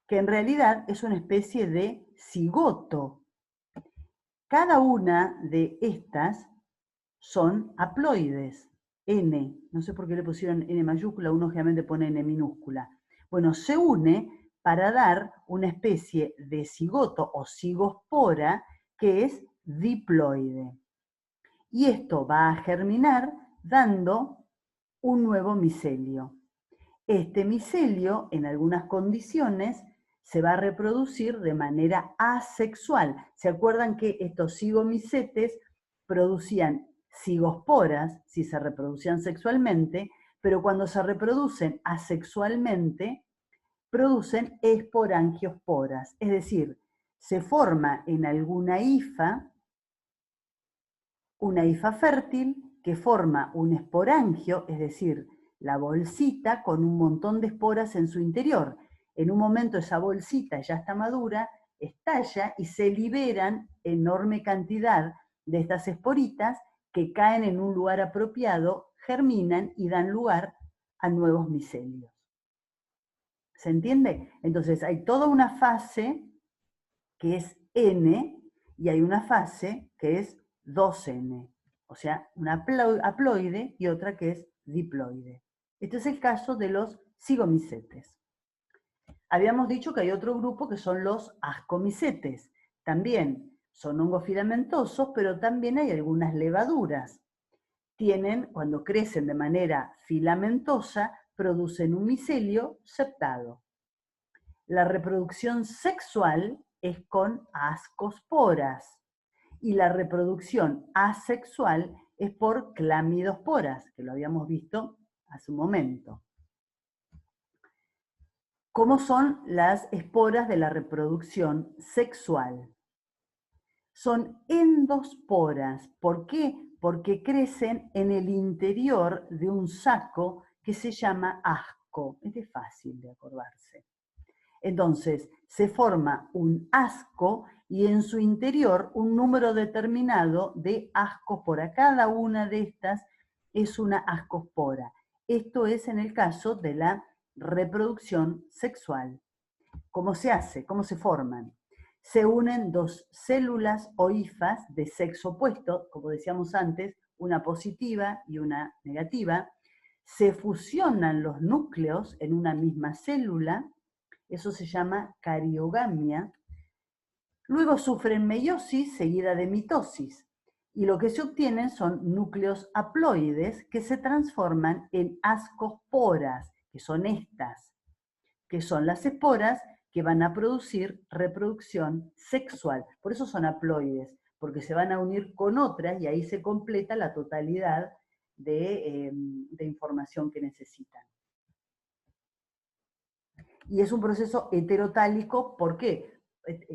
Speaker 1: que en realidad es una especie de cigoto. Cada una de estas son haploides, N, no sé por qué le pusieron N mayúscula, uno generalmente pone N minúscula. Bueno, se une para dar una especie de cigoto o cigospora que es diploide. Y esto va a germinar dando un nuevo micelio. Este micelio, en algunas condiciones, se va a reproducir de manera asexual. ¿Se acuerdan que estos cigomicetes producían cigosporas si se reproducían sexualmente, pero cuando se reproducen asexualmente, producen esporangiosporas? Es decir, se forma en alguna hifa una hifa fértil que forma un esporangio, es decir, la bolsita con un montón de esporas en su interior. En un momento esa bolsita ya está madura, estalla y se liberan enorme cantidad de estas esporitas que caen en un lugar apropiado, germinan y dan lugar a nuevos micelios. ¿Se entiende? Entonces hay toda una fase que es N y hay una fase que es 2N. O sea, una haploide y otra que es diploide. Este es el caso de los zigomicetes. Habíamos dicho que hay otro grupo que son los ascomicetes. También son hongos filamentosos, pero también hay algunas levaduras. Cuando crecen de manera filamentosa, producen un micelio septado. La reproducción sexual es con ascosporas y la reproducción asexual es por clamidosporas, que lo habíamos visto hace un momento. ¿Cómo son las esporas de la reproducción sexual? Son endosporas. ¿Por qué? Porque crecen en el interior de un saco que se llama asco. Este es fácil de acordarse. Entonces, se forma un asco y en su interior un número determinado de ascospora. Cada una de estas es una ascospora. Esto es en el caso de la reproducción sexual. ¿Cómo se hace? ¿Cómo se forman? Se unen dos células o hifas de sexo opuesto, como decíamos antes, una positiva y una negativa. Se fusionan los núcleos en una misma célula. Eso se llama cariogamia. Luego sufren meiosis seguida de mitosis. Y lo que se obtienen son núcleos haploides que se transforman en ascosporas, que son estas, que son las esporas que van a producir reproducción sexual. Por eso son haploides, porque se van a unir con otras y ahí se completa la totalidad de información que necesitan. Y es un proceso heterotálico, ¿por qué?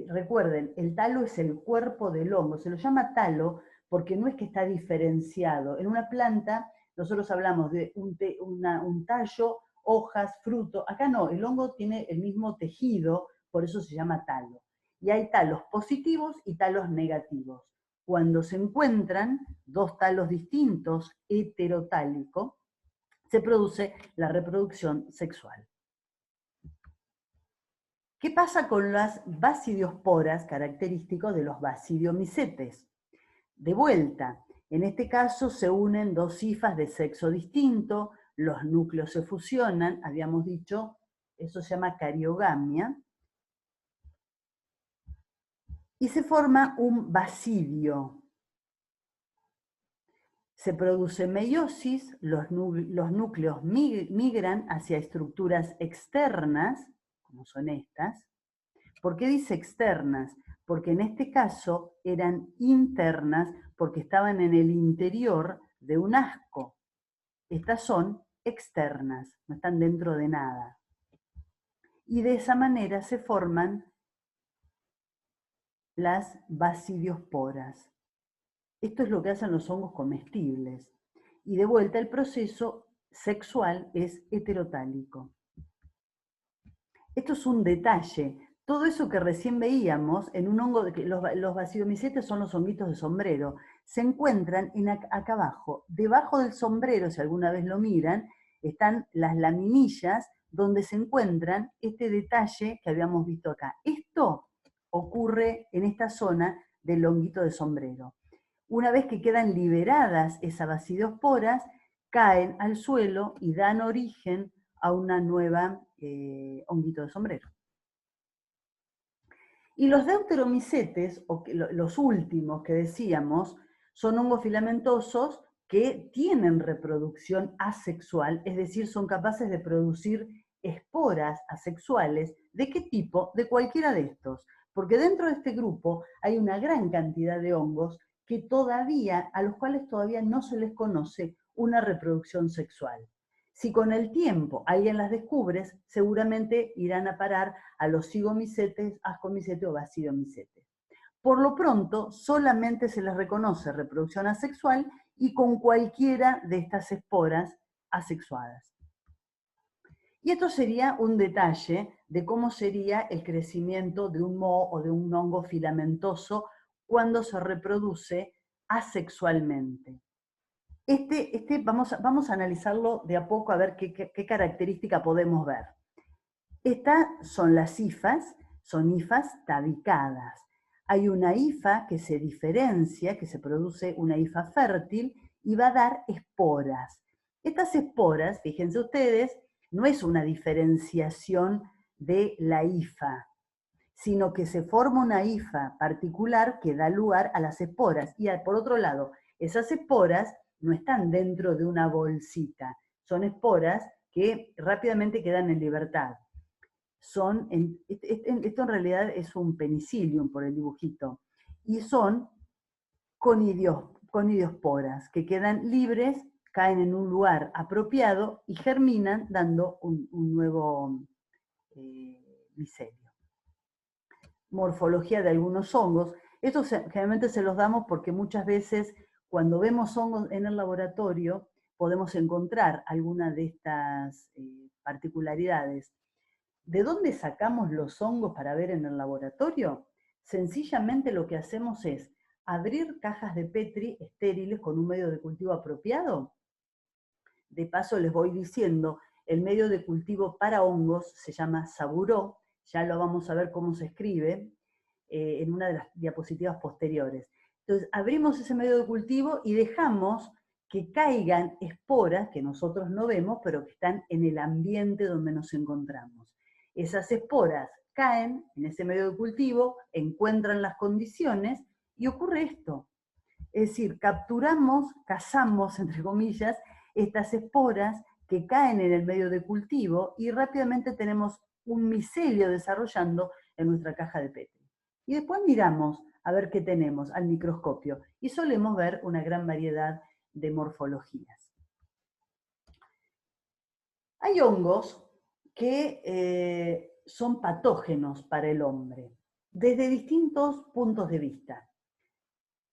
Speaker 1: Recuerden, el talo es el cuerpo del hongo, se lo llama talo porque no es que está diferenciado. En una planta nosotros hablamos de un tallo, hojas, fruto. Acá no, el hongo tiene el mismo tejido, por eso se llama talo. Y hay talos positivos y talos negativos. Cuando se encuentran dos talos distintos, heterotálico, se produce la reproducción sexual. ¿Qué pasa con las basidiosporas, característicos de los basidiomicetes? De vuelta, en este caso se unen dos hifas de sexo distinto, los núcleos se fusionan, habíamos dicho, eso se llama cariogamia, y se forma un basidio. Se produce meiosis, los núcleos migran hacia estructuras externas, como son estas, ¿Por qué dice externas? Porque en este caso eran internas porque estaban en el interior de un asco. Estas son externas, no están dentro de nada. Y de esa manera se forman las basidiosporas. Esto es lo que hacen los hongos comestibles. Y de vuelta el proceso sexual es heterotálico. Esto es un detalle. Todo eso que recién veíamos en un hongo, los basidomicetes son los honguitos de sombrero, se encuentran acá abajo. Debajo del sombrero, si alguna vez lo miran, están las laminillas donde se encuentran este detalle que habíamos visto acá. Esto ocurre en esta zona del honguito de sombrero. Una vez que quedan liberadas esas basidiosporas, caen al suelo y dan origen a una nueva honguito de sombrero. Y los deuteromicetes, los últimos que decíamos, son hongos filamentosos que tienen reproducción asexual, es decir, son capaces de producir esporas asexuales. ¿De qué tipo? De cualquiera de estos. Porque dentro de este grupo hay una gran cantidad de hongos a los cuales todavía no se les conoce una reproducción sexual. Si con el tiempo alguien las descubre, seguramente irán a parar a los cigomicetes, ascomicetes o basidomicetes. Por lo pronto, solamente se les reconoce reproducción asexual y con cualquiera de estas esporas asexuadas. Y esto sería un detalle de cómo sería el crecimiento de un moho o de un hongo filamentoso cuando se reproduce asexualmente. Vamos a analizarlo de a poco a ver qué característica podemos ver. Estas son las hifas, son hifas tabicadas. Hay una hifa que se diferencia, que se produce una hifa fértil y va a dar esporas. Estas esporas, fíjense ustedes, no es una diferenciación de la hifa, sino que se forma una hifa particular que da lugar a las esporas. Y por otro lado, esas esporas no están dentro de una bolsita, son esporas que rápidamente quedan en libertad. Esto en realidad es un penicillium por el dibujito, y son conidiosporas que quedan libres, caen en un lugar apropiado y germinan dando un nuevo micelio. Morfología de algunos hongos. Estos generalmente se los damos porque muchas veces cuando vemos hongos en el laboratorio podemos encontrar alguna de estas particularidades. ¿De dónde sacamos los hongos para ver en el laboratorio? Sencillamente lo que hacemos es abrir cajas de Petri estériles con un medio de cultivo apropiado. De paso les voy diciendo, el medio de cultivo para hongos se llama Saburó, ya lo vamos a ver cómo se escribe en una de las diapositivas posteriores. Entonces abrimos ese medio de cultivo y dejamos que caigan esporas que nosotros no vemos, pero que están en el ambiente donde nos encontramos. Esas esporas caen en ese medio de cultivo, encuentran las condiciones y ocurre esto. Es decir, cazamos, entre comillas, estas esporas que caen en el medio de cultivo y rápidamente tenemos un micelio desarrollando en nuestra caja de Petri. Y después miramos a ver qué tenemos al microscopio y solemos ver una gran variedad de morfologías. Hay hongos que son patógenos para el hombre, desde distintos puntos de vista.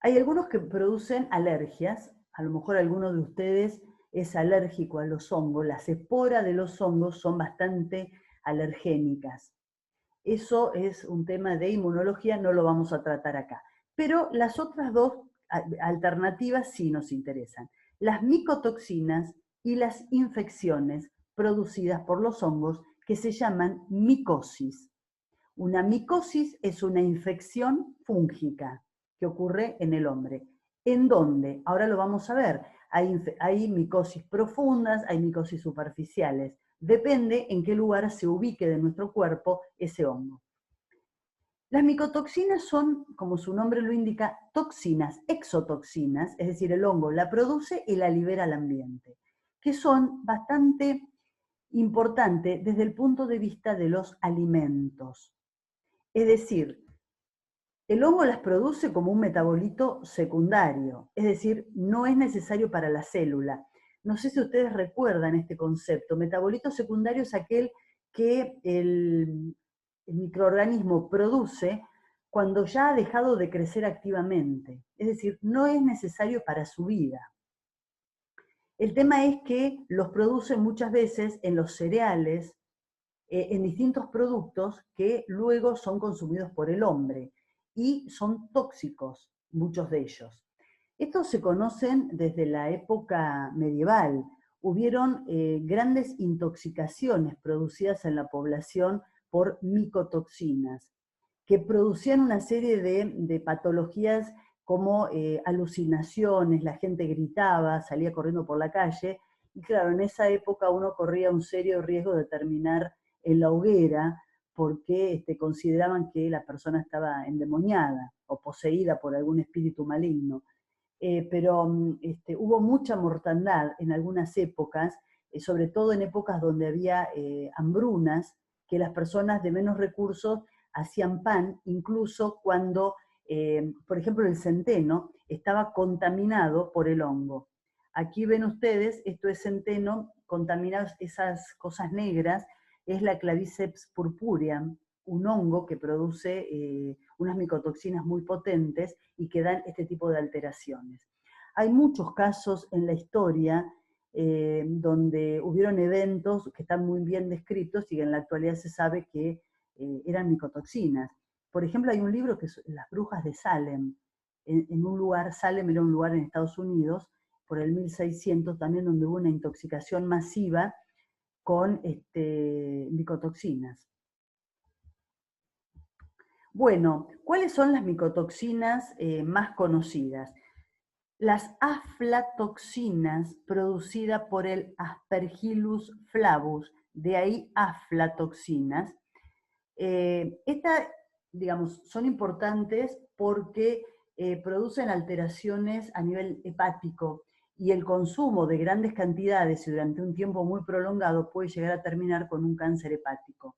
Speaker 1: Hay algunos que producen alergias, a lo mejor alguno de ustedes es alérgico a los hongos, las esporas de los hongos son bastante alergénicas. Eso es un tema de inmunología, no lo vamos a tratar acá. Pero las otras dos alternativas sí nos interesan. Las micotoxinas y las infecciones producidas por los hongos que se llaman micosis. Una micosis es una infección fúngica que ocurre en el hombre. ¿En dónde? Ahora lo vamos a ver. Hay micosis profundas, hay micosis superficiales. Depende en qué lugar se ubique de nuestro cuerpo ese hongo. Las micotoxinas son, como su nombre lo indica, toxinas, exotoxinas, es decir, el hongo la produce y la libera al ambiente, que son bastante importantes desde el punto de vista de los alimentos. Es decir, el hongo las produce como un metabolito secundario, es decir, no es necesario para la célula. No sé si ustedes recuerdan este concepto. Metabolito secundario es aquel que el microorganismo produce cuando ya ha dejado de crecer activamente. Es decir, no es necesario para su vida. El tema es que los producen muchas veces en los cereales, en distintos productos que luego son consumidos por el hombre y son tóxicos, muchos de ellos. Estos se conocen desde la época medieval. Hubieron grandes intoxicaciones producidas en la población por micotoxinas, que producían una serie de patologías como alucinaciones, la gente gritaba, salía corriendo por la calle, y claro, en esa época uno corría un serio riesgo de terminar en la hoguera porque consideraban que la persona estaba endemoniada o poseída por algún espíritu maligno. Pero hubo mucha mortandad en algunas épocas, sobre todo en épocas donde había hambrunas, que las personas de menos recursos hacían pan, incluso cuando, por ejemplo, el centeno estaba contaminado por el hongo. Aquí ven ustedes, esto es centeno contaminado, esas cosas negras, es la Claviceps purpurea, un hongo que produce unas micotoxinas muy potentes y que dan este tipo de alteraciones. Hay muchos casos en la historia donde hubieron eventos que están muy bien descritos y que en la actualidad se sabe que eran micotoxinas. Por ejemplo, hay un libro que es Las brujas de Salem, en un lugar, Salem era un lugar en Estados Unidos, por el 1600 también, donde hubo una intoxicación masiva con micotoxinas. Bueno, ¿cuáles son las micotoxinas más conocidas? Las aflatoxinas producidas por el Aspergillus flavus, de ahí aflatoxinas. Estas, digamos, son importantes porque producen alteraciones a nivel hepático y el consumo de grandes cantidades y durante un tiempo muy prolongado puede llegar a terminar con un cáncer hepático.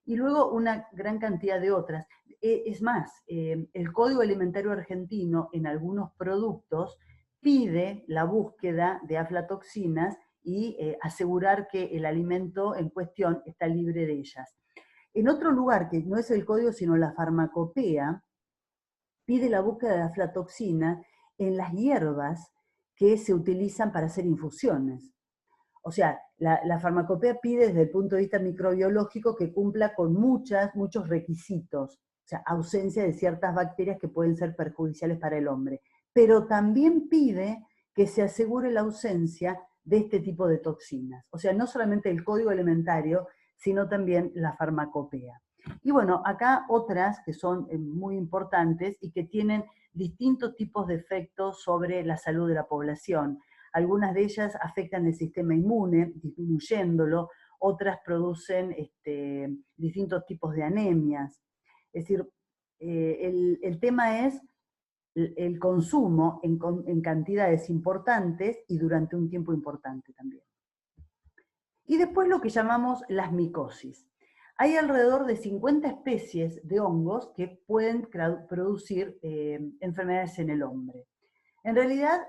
Speaker 1: Y luego una gran cantidad de otras. Es más, el Código Alimentario Argentino en algunos productos pide la búsqueda de aflatoxinas y asegurar que el alimento en cuestión está libre de ellas. En otro lugar, que no es el código, sino la farmacopea, pide la búsqueda de aflatoxina en las hierbas que se utilizan para hacer infusiones. O sea, la farmacopea pide desde el punto de vista microbiológico que cumpla con muchos requisitos, o sea, ausencia de ciertas bacterias que pueden ser perjudiciales para el hombre. Pero también pide que se asegure la ausencia de este tipo de toxinas. O sea, no solamente el código alimentario, sino también la farmacopea. Y bueno, acá otras que son muy importantes y que tienen distintos tipos de efectos sobre la salud de la población. Algunas de ellas afectan el sistema inmune, disminuyéndolo, otras producen distintos tipos de anemias. Es decir, el tema es el consumo en cantidades importantes y durante un tiempo importante también. Y después lo que llamamos las micosis. Hay alrededor de 50 especies de hongos que pueden producir enfermedades en el hombre. En realidad,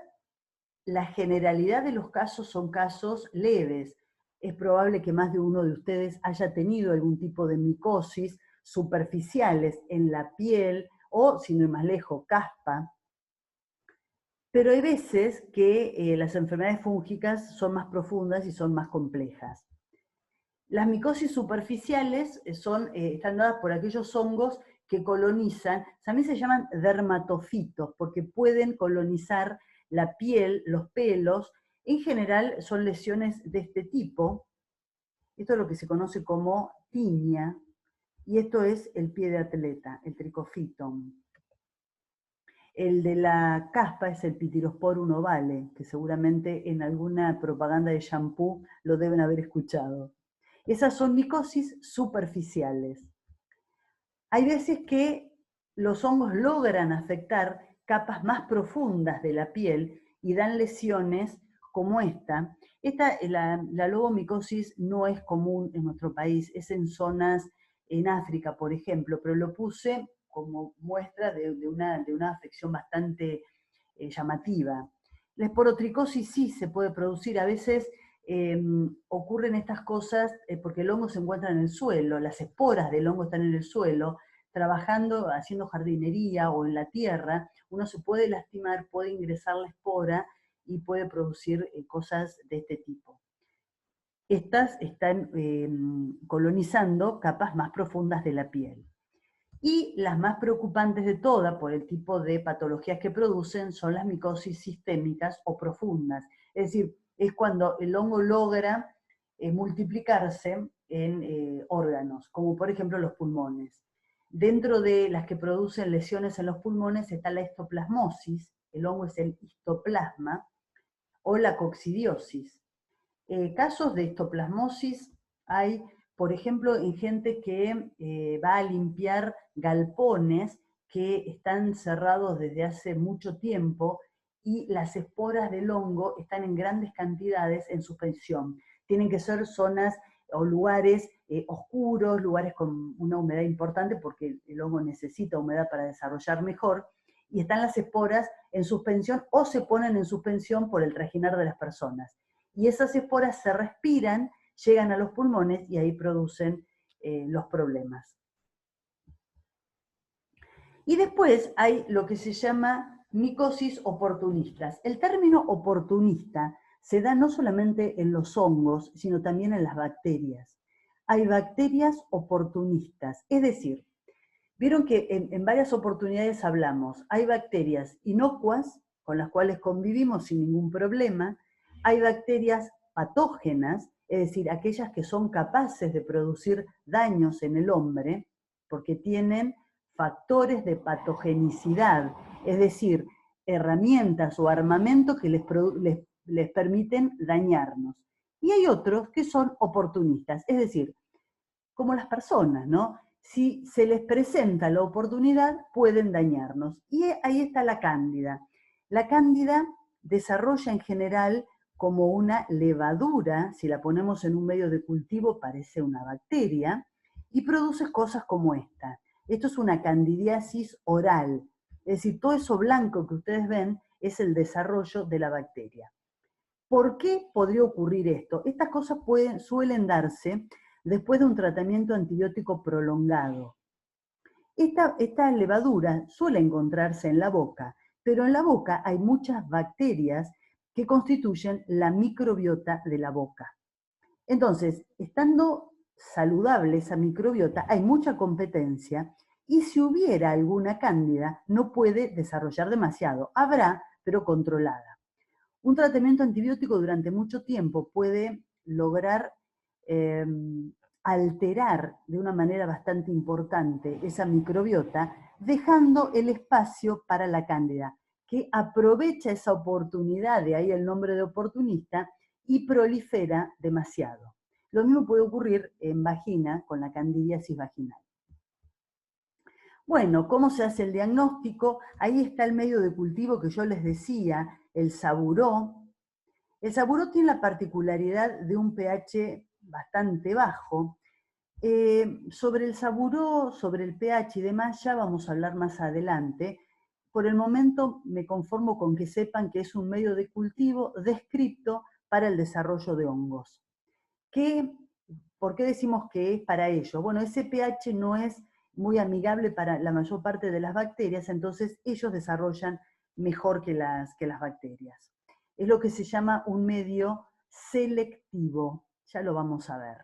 Speaker 1: la generalidad de los casos son casos leves. Es probable que más de uno de ustedes haya tenido algún tipo de micosis superficiales en la piel o, si no ir más lejos, caspa. Pero hay veces que las enfermedades fúngicas son más profundas y son más complejas. Las micosis superficiales están dadas por aquellos hongos que colonizan, también se llaman dermatofitos, porque pueden colonizar la piel, los pelos. En general son lesiones de este tipo. Esto es lo que se conoce como tiña, y esto es el pie de atleta, el tricofiton. El de la caspa es el Pityrosporum ovale, que seguramente en alguna propaganda de shampoo lo deben haber escuchado. Esas son micosis superficiales. Hay veces que los hongos logran afectar capas más profundas de la piel y dan lesiones como esta. La lobomicosis no es común en nuestro país, es en zonas en África, por ejemplo, pero lo puse como muestra de una afección bastante llamativa. La esporotricosis sí se puede producir, a veces ocurren estas cosas porque el hongo se encuentra en el suelo, las esporas del hongo están en el suelo, trabajando, haciendo jardinería o en la tierra, uno se puede lastimar, puede ingresar la espora y puede producir cosas de este tipo. Estas están colonizando capas más profundas de la piel. Y las más preocupantes de todas, por el tipo de patologías que producen, son las micosis sistémicas o profundas. Es decir, es cuando el hongo logra multiplicarse en órganos, como por ejemplo los pulmones. Dentro de las que producen lesiones en los pulmones está la histoplasmosis, el hongo es el histoplasma, o la coccidiosis. Casos de histoplasmosis hay, por ejemplo, en gente que va a limpiar galpones que están cerrados desde hace mucho tiempo y las esporas del hongo están en grandes cantidades en suspensión. Tienen que ser zonas o lugares oscuros, lugares con una humedad importante porque el hongo necesita humedad para desarrollar mejor, y están las esporas en suspensión o se ponen en suspensión por el trajinar de las personas. Y esas esporas se respiran, llegan a los pulmones y ahí producen los problemas. Y después hay lo que se llama micosis oportunistas. El término oportunista se da no solamente en los hongos, sino también en las bacterias. Hay bacterias oportunistas, es decir, vieron que en varias oportunidades hablamos, hay bacterias inocuas con las cuales convivimos sin ningún problema, hay bacterias patógenas, es decir, aquellas que son capaces de producir daños en el hombre, porque tienen factores de patogenicidad, es decir, herramientas o armamento que les permiten dañarnos. Y hay otros que son oportunistas, es decir, como las personas, ¿no? Si se les presenta la oportunidad, pueden dañarnos. Y ahí está la cándida. La cándida desarrolla en general como una levadura, si la ponemos en un medio de cultivo parece una bacteria, y produce cosas como esta. Esto es una candidiasis oral, es decir, todo eso blanco que ustedes ven es el desarrollo de la bacteria. ¿Por qué podría ocurrir esto? Estas cosas suelen darse después de un tratamiento antibiótico prolongado. Esta levadura suele encontrarse en la boca, pero en la boca hay muchas bacterias que constituyen la microbiota de la boca. Entonces, estando saludable esa microbiota, hay mucha competencia y si hubiera alguna cándida, no puede desarrollar demasiado. Habrá, pero controlada. Un tratamiento antibiótico durante mucho tiempo puede lograr eh, alterar de una manera bastante importante esa microbiota, dejando el espacio para la cándida, que aprovecha esa oportunidad, de ahí el nombre de oportunista, y prolifera demasiado. Lo mismo puede ocurrir en vagina con la candidiasis vaginal. Bueno, ¿cómo se hace el diagnóstico? Ahí está el medio de cultivo que yo les decía, el saburó. El saburó tiene la particularidad de un pH bastante bajo. Sobre el saburó, sobre el pH y demás, ya vamos a hablar más adelante. Por el momento me conformo con que sepan que es un medio de cultivo descripto para el desarrollo de hongos. ¿Por qué decimos que es para ello? Bueno, ese pH no es muy amigable para la mayor parte de las bacterias, entonces ellos desarrollan mejor que las bacterias. Es lo que se llama un medio selectivo, ya lo vamos a ver.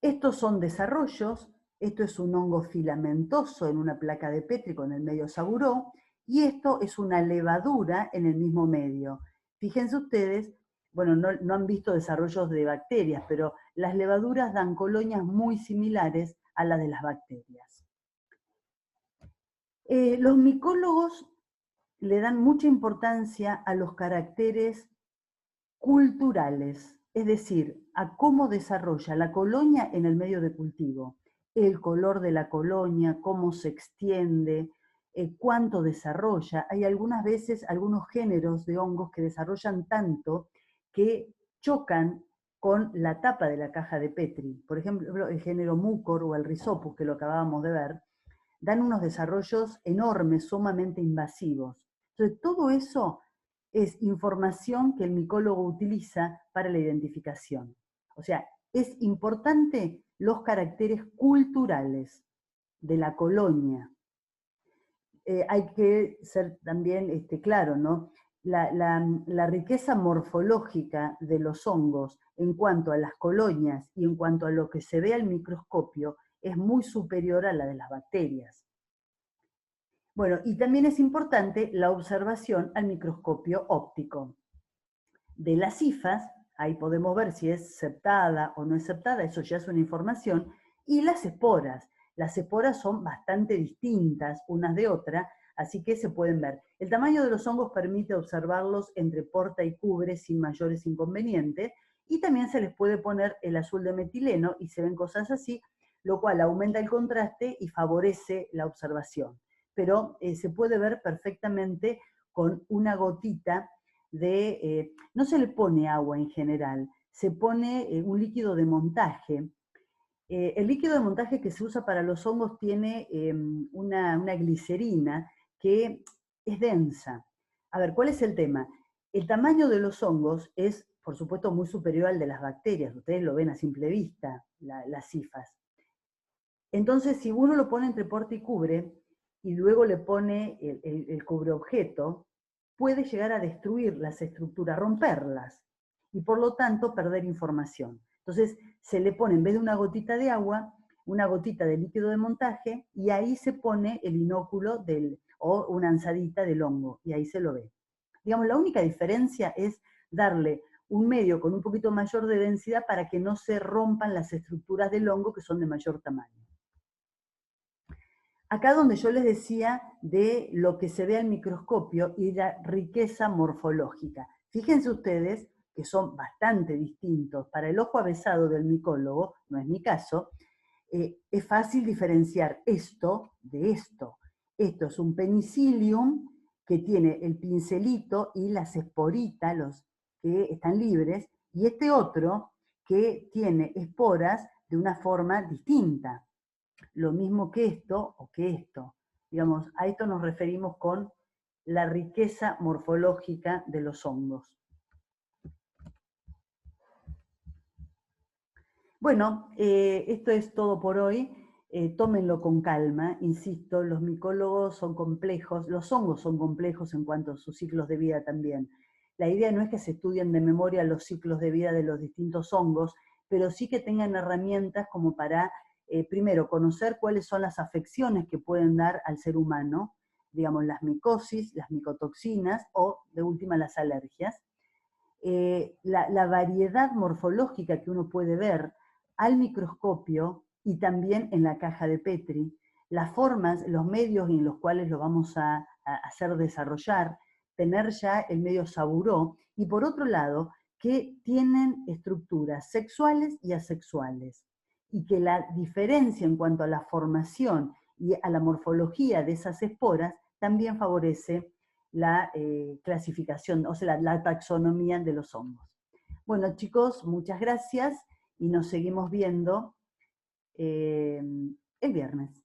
Speaker 1: Estos son desarrollos, esto es un hongo filamentoso en una placa de Petri con el medio saburó, y esto es una levadura en el mismo medio. Fíjense ustedes, bueno, no han visto desarrollos de bacterias, pero las levaduras dan colonias muy similares a las de las bacterias. Los micólogos le dan mucha importancia a los caracteres culturales, es decir, a cómo desarrolla la colonia en el medio de cultivo, el color de la colonia, cómo se extiende, cuánto desarrolla. Hay algunas veces algunos géneros de hongos que desarrollan tanto que chocan con la tapa de la caja de Petri. Por ejemplo, el género Mucor o el Rhizopus, que lo acabábamos de ver, dan unos desarrollos enormes, sumamente invasivos. Entonces, todo eso es información que el micólogo utiliza para la identificación. O sea, es importante los caracteres culturales de la colonia. Hay que ser también claro, ¿no? La riqueza morfológica de los hongos en cuanto a las colonias y en cuanto a lo que se ve al microscopio es muy superior a la de las bacterias. Bueno, y también es importante la observación al microscopio óptico. De las hifas, ahí podemos ver si es septada o no es septada, eso ya es una información, y las esporas. Las esporas son bastante distintas unas de otras, así que se pueden ver. El tamaño de los hongos permite observarlos entre porta y cubre sin mayores inconvenientes, y también se les puede poner el azul de metileno y se ven cosas así, lo cual aumenta el contraste y favorece la observación. Pero se puede ver perfectamente con una gotita no se le pone agua en general, se pone un líquido de montaje. El líquido de montaje que se usa para los hongos tiene una glicerina que es densa. A ver, ¿cuál es el tema? El tamaño de los hongos es, por supuesto, muy superior al de las bacterias. Ustedes lo ven a simple vista, las cifas. Entonces, si uno lo pone entre porte y cubre, y luego le pone el cubreobjeto, puede llegar a destruir las estructuras, romperlas, y por lo tanto perder información. Entonces, se le pone, en vez de una gotita de agua, una gotita de líquido de montaje, y ahí se pone el inóculo o una ansadita del hongo, y ahí se lo ve. Digamos, la única diferencia es darle un medio con un poquito mayor de densidad para que no se rompan las estructuras del hongo que son de mayor tamaño. Acá donde yo les decía de lo que se ve al microscopio y la riqueza morfológica. Fíjense ustedes que son bastante distintos. Para el ojo avesado del micólogo, no es mi caso, es fácil diferenciar esto de esto. Esto es un penicillium que tiene el pincelito y las esporitas, los que están libres, y este otro que tiene esporas de una forma distinta. Lo mismo que esto o que esto. Digamos, a esto nos referimos con la riqueza morfológica de los hongos. Bueno, esto es todo por hoy. Tómenlo con calma, insisto, los micólogos son complejos, los hongos son complejos en cuanto a sus ciclos de vida también. La idea no es que se estudien de memoria los ciclos de vida de los distintos hongos, pero sí que tengan herramientas como para, primero, conocer cuáles son las afecciones que pueden dar al ser humano, digamos, las micosis, las micotoxinas o, de última, las alergias. La variedad morfológica que uno puede ver al microscopio y también en la caja de Petri, las formas, los medios en los cuales lo vamos a hacer desarrollar, tener ya el medio saburó, y por otro lado, que tienen estructuras sexuales y asexuales, y que la diferencia en cuanto a la formación y a la morfología de esas esporas también favorece la clasificación, o sea, la taxonomía de los hongos. Bueno, chicos, muchas gracias y nos seguimos viendo el viernes.